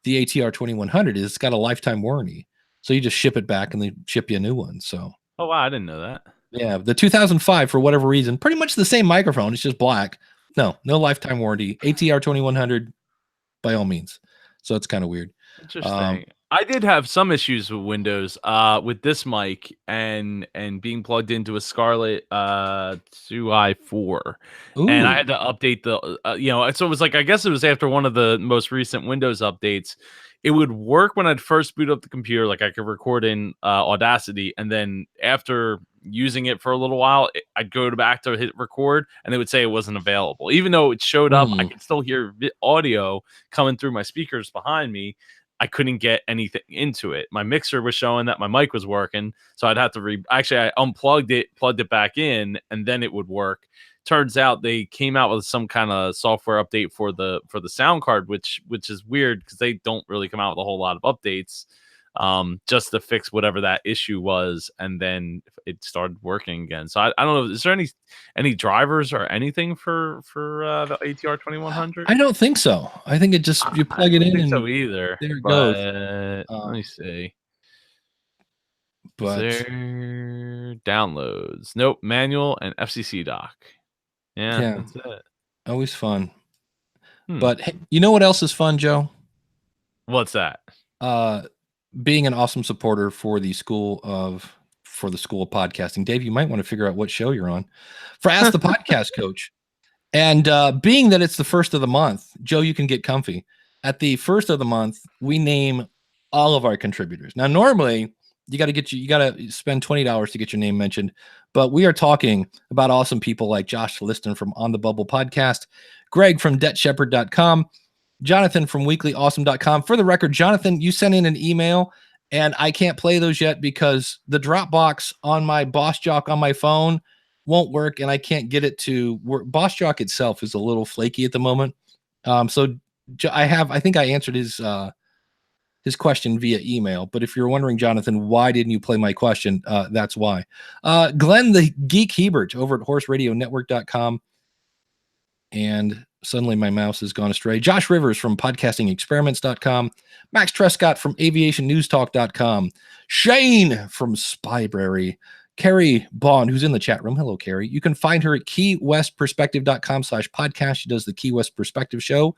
the ATR 2100 is it's got a lifetime warranty. So you just ship it back and they ship you a new one. So, oh, wow. I didn't know that. Yeah. The 2005, for whatever reason, pretty much the same microphone. It's just black. No lifetime warranty. ATR 2100 by all means. So it's kind of weird. Interesting. I did have some issues with Windows with this mic and being plugged into a Scarlett 2i4. And I had to update the so it was like, I guess it was after one of the most recent Windows updates. It would work when I'd first boot up the computer, like I could record in Audacity, and then after using it for a little while, I'd go back to hit record and they would say it wasn't available. Even though it showed up, I could still hear audio coming through my speakers behind me. I couldn't get anything into it. My mixer was showing that my mic was working, so I'd have to I unplugged it, plugged it back in, and then it would work. Turns out they came out with some kind of software update for the sound card, which is weird because they don't really come out with a whole lot of updates, just to fix whatever that issue was, and then it started working again. So I don't know. Is there any drivers or anything for the ATR 2100? I don't think so. I think it just you plug it in. And so either there it goes. Let me see. But is there downloads? Nope. Manual and FCC dock. Yeah, that's it. Always fun. But hey, you know what else is fun, Joe? What's that? Being an awesome supporter for the School of Podcasting. Dave, you might want to figure out what show you're on for Ask the Podcast Coach. And being that it's the first of the month, Joe, you can get comfy. At the first of the month, we name all of our contributors. Now, normally you got to spend $20 to get your name mentioned, but we are talking about awesome people like Josh Liston from On the Bubble Podcast, Greg from DebtShepherd.com, Jonathan from weeklyawesome.com. For the record, Jonathan, you sent in an email and I can't play those yet because the Dropbox on my BossJock on my phone won't work and I can't get it to work. BossJock itself is a little flaky at the moment. So I think I answered his question via email, but if you're wondering, Jonathan, why didn't you play my question? That's why. Glenn, the Geek Hebert over at horseradionetwork.com. And suddenly my mouse has gone astray. Josh Rivers from podcastingexperiments.com. Max Trescott from aviationnewstalk.com. Shane from Spybrary. Karrie Bond, who's in the chat room. Hello, Karrie. You can find her at keywestperspective.com/podcast. She does the Key West Perspective Show.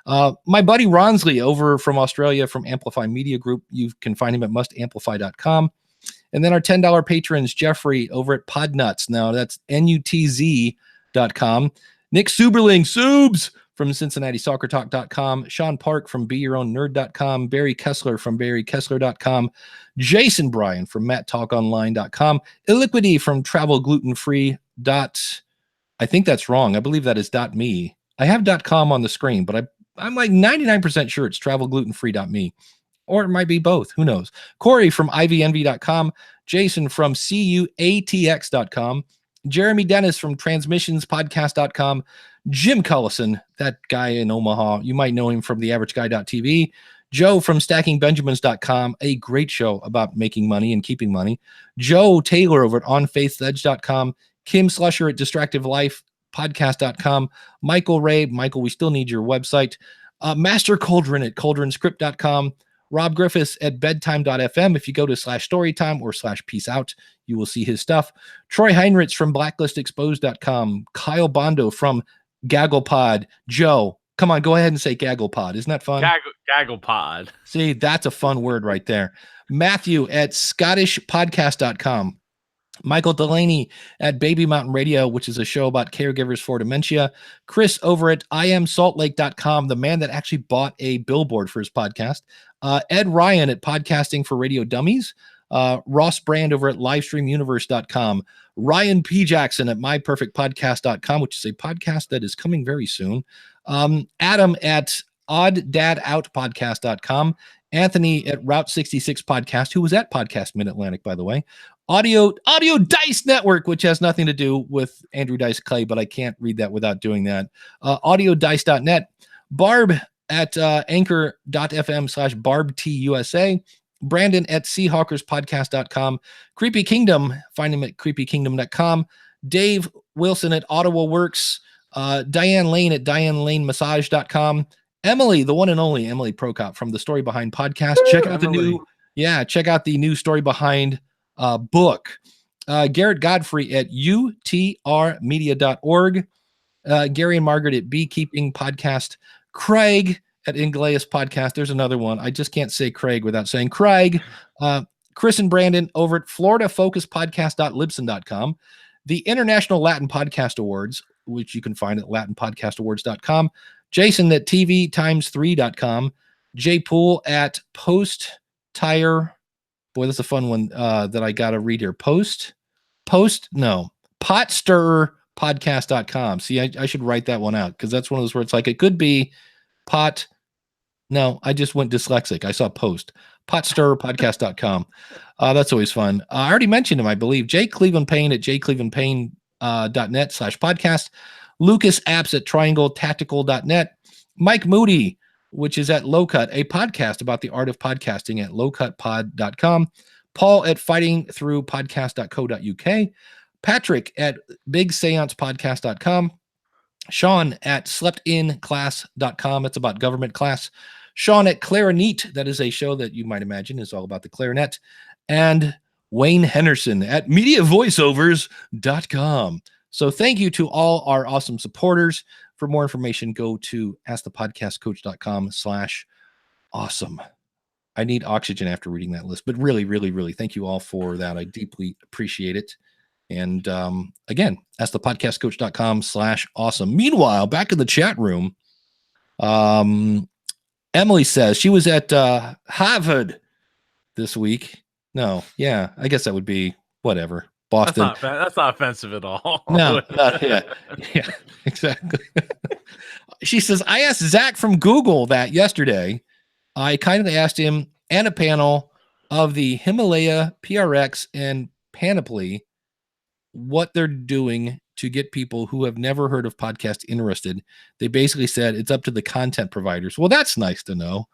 My buddy Ronsley over from Australia from Amplify Media Group. You can find him at mustamplify.com. And then our $10 patrons, Jeffrey over at Podnuts. Now that's NUTZ.com. Nick Suberling, Subs from CincinnatiSoccerTalk.com. Sean Park from BeYourOwnNerd.com. Barry Kessler from BarryKessler.com. Jason Bryan from MattTalkOnline.com. Illiquity from TravelGlutenFree. I think that's wrong. I believe that is .me. I have .com on the screen, but I'm like 99% sure it's TravelGlutenFree.me. Or it might be both. Who knows? Corey from IVNV.com. Jason from CUATX.com. Jeremy Dennis from TransmissionsPodcast.com. Jim Cullison, that guy in Omaha. You might know him from TheAverageGuy.tv. Joe from StackingBenjamins.com, a great show about making money and keeping money. Joe Taylor over at OnFaithEdge.com. Kim Slusher at DistractiveLifePodcast.com. Michael Ray. Michael, we still need your website. Master Cauldron at CauldronScript.com. Rob Griffiths at bedtime.fm. If you go to /storytime or /peace out, you will see his stuff. Troy Heinrichs from blacklistexposed.com. Kyle Bondo from GagglePod. Joe, come on, go ahead and say GagglePod. Isn't that fun? GagglePod. See, that's a fun word right there. Matthew at scottishpodcast.com. Michael Delaney at Baby Mountain Radio, which is a show about caregivers for dementia. Chris over at IamSaltLake.com, the man that actually bought a billboard for his podcast. Ed Ryan at Podcasting for Radio Dummies. Ross Brand over at LivestreamUniverse.com. Ryan P. Jackson at MyPerfectPodcast.com, which is a podcast that is coming very soon. Adam at OddDadOutPodcast.com. Anthony at Route 66 Podcast, who was at Podcast Mid-Atlantic, by the way. Audio Dice Network, which has nothing to do with Andrew Dice Clay, but I can't read that without doing that. AudioDice.net. Barb at anchor.fm/BarbTUSA. Brandon at SeahawkersPodcast.com. Creepy Kingdom, find him at creepykingdom.com. Dave Wilson at Ottawa Works. Diane Lane at DianeLaneMassage.com. Emily, the one and only Emily Prokop from the Story Behind podcast. Check out check out the new Story Behind book. Garrett Godfrey at utrmedia.org. Gary and Margaret at Beekeeping Podcast. Craig at Ingleus Podcast. There's another one. I just can't say Craig without saying Craig. Chris and Brandon over at FloridaFocusPodcast.libsyn.com. The International Latin Podcast Awards, which you can find at LatinPodcastAwards.com. Jason at TVTimes3.com. Jay Poole at Post Tire. Boy, that's a fun one that I got to read here. Potstirrerpodcast.com. See, I should write that one out because that's one of those words like it could be pot. No, I just went dyslexic. I saw post. Potstirrerpodcast.com. That's always fun. I already mentioned him, I believe. Jay Cleveland Payne at jclevelandpayne.net/podcast. Lucas Apps at triangletactical.net. Mike Moody, which is at Low Cut, a podcast about the art of podcasting at lowcutpod.com. Paul at fightingthroughpodcast.co.uk. Patrick at bigseancepodcast.com. Sean at sleptinclass.com. It's about government class. Sean at Clarinet. That is a show that you might imagine is all about the clarinet. And Wayne Henderson at mediavoiceovers.com. So thank you to all our awesome supporters. For more information, go to askthepodcastcoach.com/awesome. I need oxygen after reading that list, but really, really, really thank you all for that. I deeply appreciate it. And again, askthepodcastcoach.com/awesome. Meanwhile, back in the chat room, Emily says she was at Harvard this week. No, yeah, I guess that would be whatever. Boston. That's not offensive at all. No, yeah, exactly. She says, I asked Zach from Google that yesterday. I kindly asked him and a panel of the Himalaya, PRX, and Panoply what they're doing to get people who have never heard of podcast interested. They basically said it's up to the content providers. Well, that's nice to know.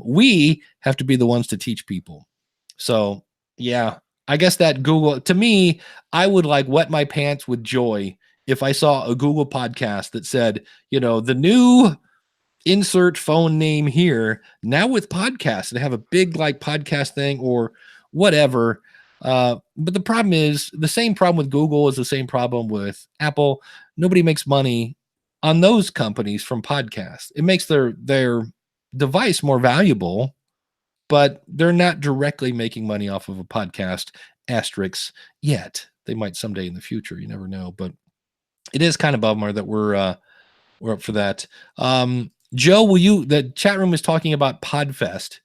We have to be the ones to teach people. So, yeah. I guess that Google, to me, I would like wet my pants with joy if I saw a Google podcast that said, the new insert phone name here now with podcasts and have a big like podcast thing or whatever. But the problem is the same problem with Google is the same problem with Apple. Nobody makes money on those companies from podcasts. It makes their device more valuable, but they're not directly making money off of a podcast asterisk yet. They might someday in the future. You never know, but it is kind of bummer that we're up for that. Joe, the chat room is talking about Podfest.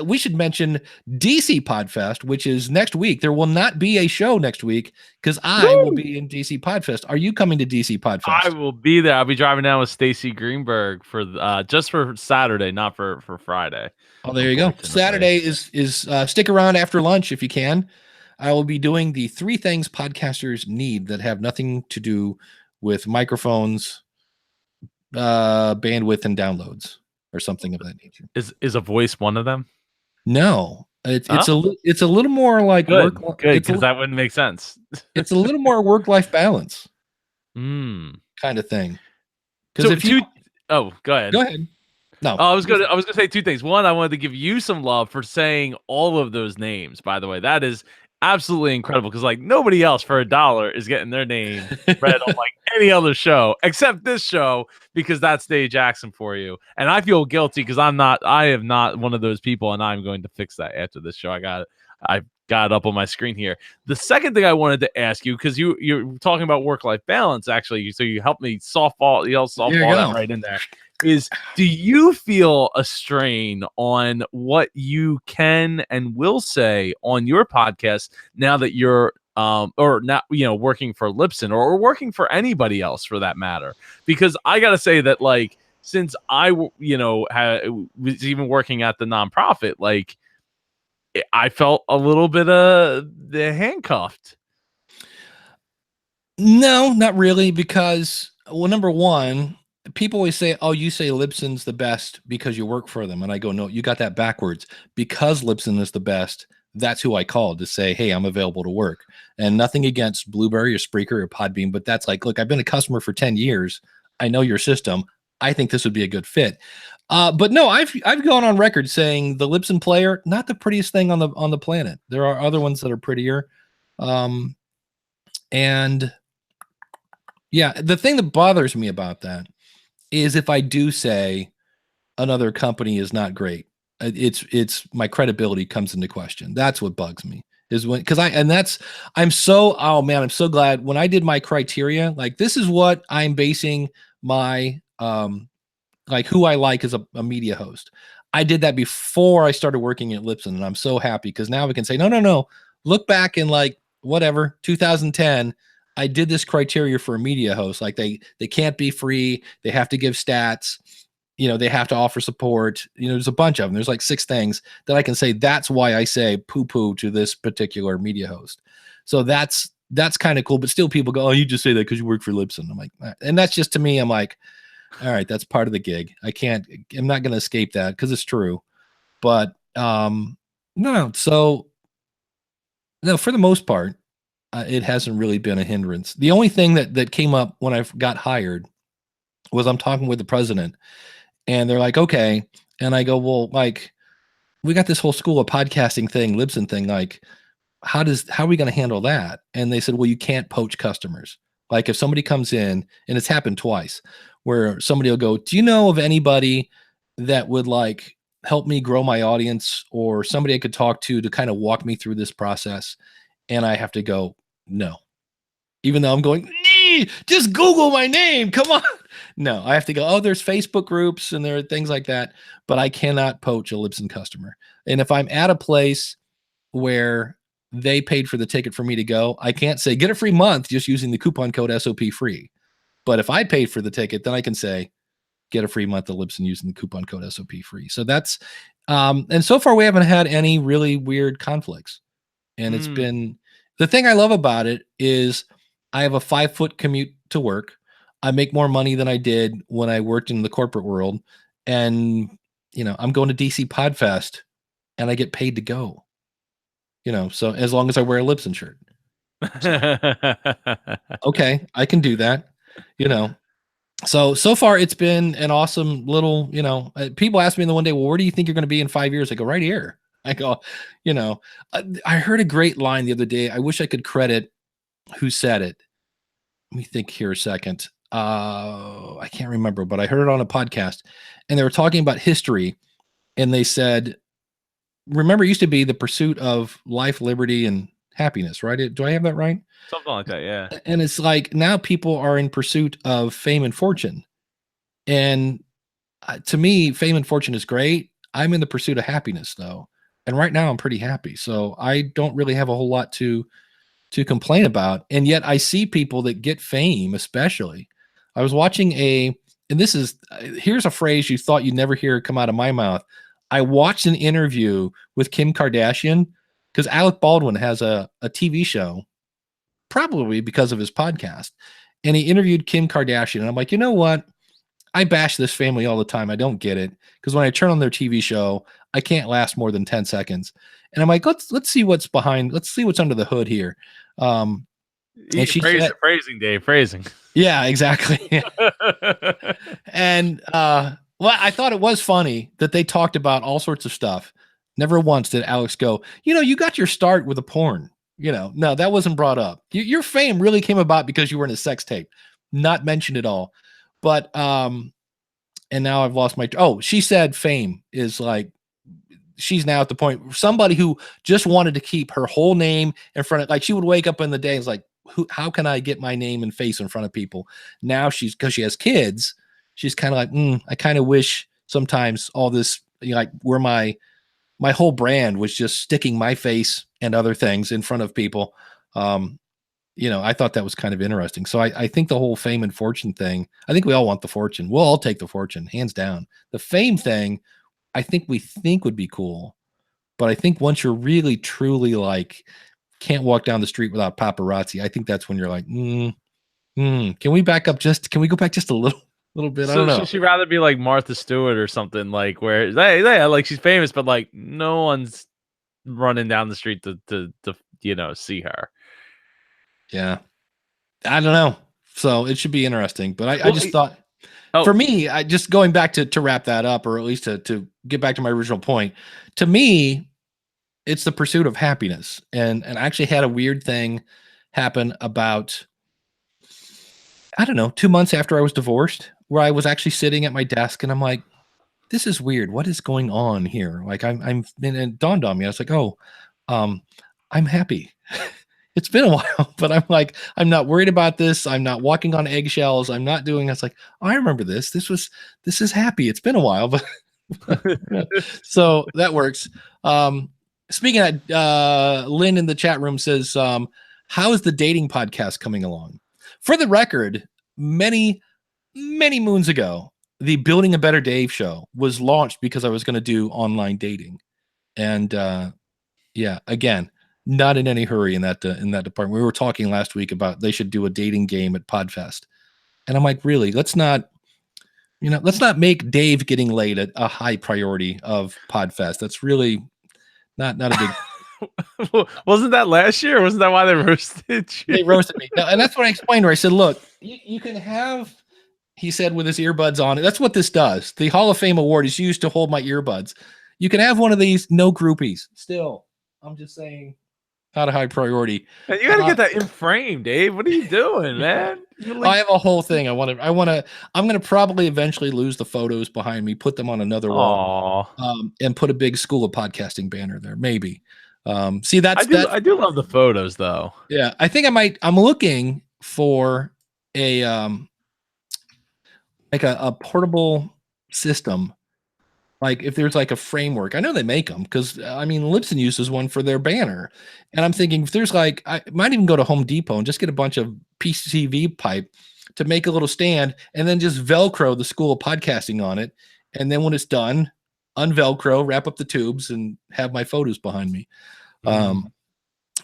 We should mention DC Podfest, which is next week. There will not be a show next week because I will be in DC Podfest. Are you coming to DC Podfest? I will be there. I'll be driving down with Stacy Greenberg for just for Saturday, not for Friday. Oh, there you go. Saturday is stick around after lunch if you can. I will be doing the 3 things podcasters need that have nothing to do with microphones, bandwidth, and downloads, or something of that nature. Is a voice one of them? No, it's a little more like good because that wouldn't make sense. It's a little more work-life balance kind of thing. Because go ahead. Go ahead. No, I was gonna say 2 things. One, I wanted to give you some love for saying all of those names. By the way, that is absolutely incredible because like nobody else for $1 is getting their name read on like any other show except this show because that's Dave Jackson for you. And I feel guilty because I am not one of those people, and I'm going to fix that after this show. I got it up on my screen here. The second thing I wanted to ask you, because you're talking about work-life balance, actually, so you helped me softball that right in there. Is do you feel a strain on what you can and will say on your podcast now that you're or not, working for Liston or working for anybody else for that matter? Because I gotta say that like since I was even working at the nonprofit, like I felt a little bit handcuffed. No, not really, because number one, people always say, "Oh, you say Liston's the best because you work for them," and I go, "No, you got that backwards. Because Liston is the best, that's who I called to say, hey, I'm available to work." And nothing against Blueberry or Spreaker or Podbean, but that's like, look, I've been a customer for 10 years. I know your system. I think this would be a good fit. But no, I've gone on record saying the Liston player, not the prettiest thing on the planet. There are other ones that are prettier. And yeah, the thing that bothers me about that is if I do say another company is not great, it's my credibility comes into question. That's what bugs me is when, I'm so glad when I did my criteria, like this is what I'm basing my, like who I like as a media host. I did that before I started working at Liston, and I'm so happy because now we can say, no, look back in like whatever, 2010, I did this criteria for a media host. Like they can't be free. They have to give stats. They have to offer support. There's a bunch of them. There's like 6 things that I can say. That's why I say poo-poo to this particular media host. So that's kind of cool. But still people go, oh, you just say that because you work for Liston. I'm like, and that's just to me, I'm like, all right, that's part of the gig. I'm not going to escape that because it's true. But no. So no, for the most part, it hasn't really been a hindrance. The only thing that came up when I got hired was I'm talking with the president, and they're like, okay. And I go, well, like, we got this whole school of podcasting thing, Liston thing. Like, how are we going to handle that? And they said, well, you can't poach customers. Like if somebody comes in, and it's happened twice, where somebody will go, do you know of anybody that would like help me grow my audience, or somebody I could talk to kind of walk me through this process? And I have to go, no, even though I'm going, just Google my name. Come on. No, I have to go, oh, there's Facebook groups and there are things like that, but I cannot poach a Liston customer. And if I'm at a place where they paid for the ticket for me to go, I can't say get a free month just using the coupon code SOP free. But if I paid for the ticket, then I can say get a free month of Liston using the coupon code SOP free. So that's, and so far we haven't had any really weird conflicts. And it's been, the thing I love about it is I have a 5-foot commute to work. I make more money than I did when I worked in the corporate world. And, I'm going to DC Podfest and I get paid to go, so as long as I wear a Liston shirt. So, okay, I can do that, So far it's been an awesome little, people ask me the one day, well, where do you think you're going to be in 5 years? I go, right here. I go, I heard a great line the other day. I wish I could credit who said it. Let me think here a second. I can't remember, but I heard it on a podcast and they were talking about history. And they said, remember, it used to be the pursuit of life, liberty, and happiness, right? Do I have that right? Something like that, yeah. And it's like now people are in pursuit of fame and fortune. And to me, fame and fortune is great. I'm in the pursuit of happiness, though. And right now I'm pretty happy. So I don't really have a whole lot to complain about. And yet I see people that get fame, especially. I was watching and this is, here's a phrase you thought you'd never hear come out of my mouth. I watched an interview with Kim Kardashian because Alec Baldwin has a TV show, probably because of his podcast. And he interviewed Kim Kardashian. And I'm like, you know what? I bash this family all the time. I don't get it because when I turn on their TV show, I can't last more than 10 seconds. And I'm like, let's see what's behind. Let's see what's under the hood here. And she said, phrasing, Dave, phrasing. Yeah, exactly. And well, I thought it was funny that they talked about all sorts of stuff. Never once did Alex go, you got your start with a porn. No, that wasn't brought up. Your fame really came about because you were in a sex tape. Not mentioned at all. But and now I've lost she said fame is like she's now at the point somebody who just wanted to keep her whole name in front of, like, she would wake up in the day and it's like, how can I get my name and face in front of people? Now because she has kids, she's kind of like, I kind of wish sometimes all this, like where my whole brand was just sticking my face and other things in front of people. I thought that was kind of interesting. So I think the whole fame and fortune thing, I think we all want the fortune. We'll all take the fortune, hands down. The fame thing, I think would be cool. But I think once you're really, truly like, can't walk down the street without paparazzi, I think that's when you're like, can we go back just a little bit? So I don't know. She'd rather be like Martha Stewart or something, like where like she's famous, but like no one's running down the street to see her. Yeah. I don't know. So it should be interesting. But I just thought, for me, I just going back to wrap that up, or at least to get back to my original point, to me, it's the pursuit of happiness. And I actually had a weird thing happen about, I don't know, 2 months after I was divorced, where I was actually sitting at my desk and I'm like, this is weird. What is going on here? Like and it dawned on me. I was like, I'm happy. It's been a while, but I'm like, I'm not worried about this. I'm not walking on eggshells. I'm not doing, it's like, I remember this. This is happy. It's been a while, but so that works. Speaking of, Lynn in the chat room says, how is the dating podcast coming along? For the record, many, many moons ago, the Building a Better Dave show was launched because I was going to do online dating. And again, not in any hurry in that department. We were talking last week about they should do a dating game at Podfest. And I'm like, really, let's not make Dave getting laid a high priority of Podfest. That's really not a big. Wasn't that last year? Wasn't that why they roasted you? They roasted me. No, and that's what I explained to her. I said, look, you can have, he said with his earbuds on. That's what this does. The Hall of Fame award is used to hold my earbuds. You can have one of these, no groupies. Still, I'm just saying, not a high priority. Man, you gotta get that in frame, Dave. What are you doing, man? I have a whole thing. I'm gonna probably eventually lose the photos behind me, put them on another wall, and put a big School of Podcasting banner there. Maybe. See, I do love the photos though. Yeah, I think I'm looking for a like a portable system. Like if there's like a framework, I know they make them because Liston uses one for their banner. And I'm thinking if there's like, I might even go to Home Depot and just get a bunch of PCV pipe to make a little stand and then just Velcro the School of Podcasting on it. And then when it's done, unvelcro, wrap up the tubes and have my photos behind me.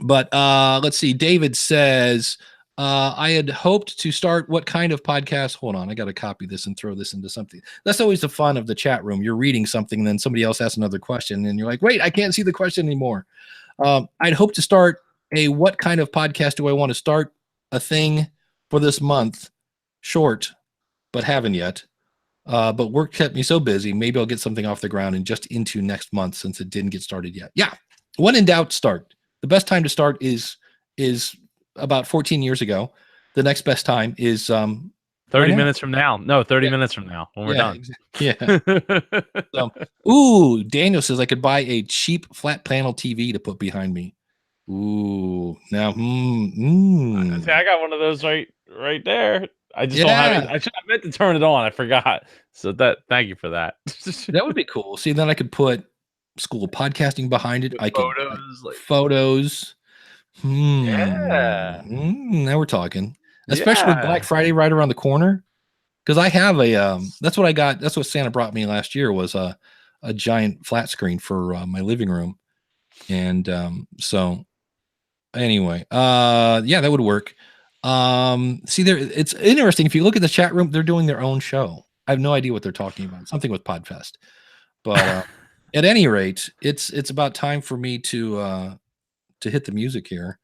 But let's see. David says, I had hoped to start what kind of podcast? Hold on, I got to copy this and throw this into something. That's always the fun of the chat room. You're reading something, and then somebody else asks another question, and you're like, wait, I can't see the question anymore. I'd hope to start what kind of podcast do I want to start? A thing for this month. Short, but haven't yet. But work kept me so busy. Maybe I'll get something off the ground and just into next month since it didn't get started yet. Yeah. When in doubt, start. The best time to start is about 14 years ago. The next best time is 30 now. minutes from now. No, 30 Yeah. minutes from now when we're Yeah, done. yeah. Ooh, Daniel says I could buy a cheap flat panel TV to put behind me. Ooh, now, See, I got one of those right there. I just don't have it. yeah, I meant to turn it on. I forgot. So thank you for that. that would be cool. See, then I could put School of Podcasting behind it. With I could photos, like photos. yeah, Now we're talking. Especially with Black yeah. Friday right around the corner. Because I have a that's what I got. That's what Santa brought me last year was a giant flat screen for my living room. And so anyway, yeah, that would work. See there, it's interesting. If you look at the chat room, they're doing their own show. I have no idea what they're talking about. Something with Podfest. But at any rate, it's about time for me to hit the music here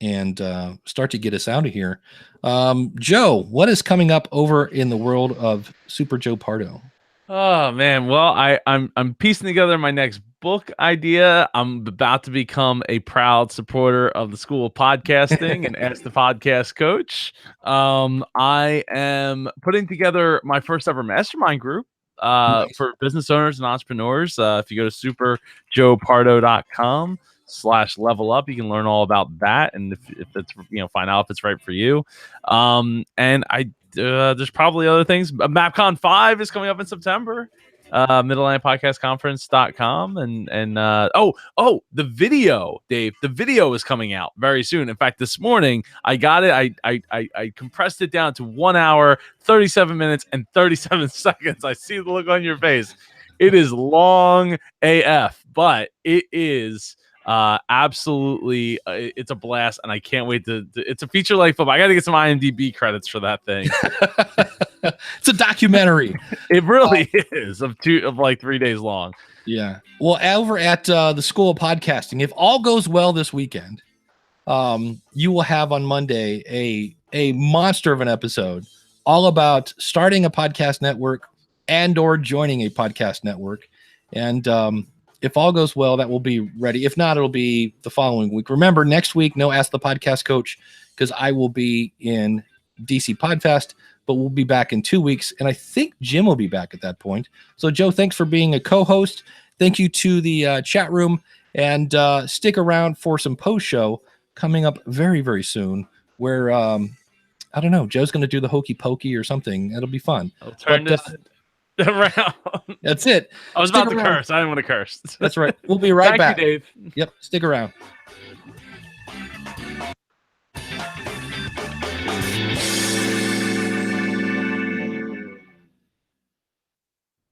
and start to get us out of here. Joe, what is coming up over in the world of Super Joe Pardo? Oh man, well I'm piecing together my next book idea. I'm about to become a proud supporter of the School of Podcasting and Ask the Podcast Coach. I am putting together my first ever mastermind group Nice. for business owners and entrepreneurs. If you go to superjoepardo.com/level up, you can learn all about that, and if it's find out if it's right for you. And there's probably other things. MapCon 5 is coming up in September. MidAtlanticPodcastConference.com and the video, Dave. The video is coming out very soon. In fact, this morning I got it. I compressed it down to 1 hour, 37 minutes, and 37 seconds. I see the look on your face. It is long AF, but it is absolutely it's a blast, and I can't wait to it's a feature length film. I got to get some IMDb credits for that thing. It's a documentary. It really is of like 3 days long. Yeah. Well, over at the School of Podcasting, if all goes well this weekend, you will have on Monday a monster of an episode all about starting a podcast network and or joining a podcast network. And if all goes well, that will be ready. If not, it'll be the following week. Remember, next week, no Ask the Podcast Coach, because I will be in DC Podfest, but we'll be back in 2 weeks. And I think Jim will be back at that point. So, Joe, thanks for being a co-host. Thank you to the chat room. And stick around for some post-show coming up very, very soon where, I don't know, Joe's going to do the hokey pokey or something. It'll be fun. I'll turn this around. That's it. I was Stick about to around. curse. I didn't want to curse. That's right. We'll be right back. Thank you, Dave. Yep. Stick around.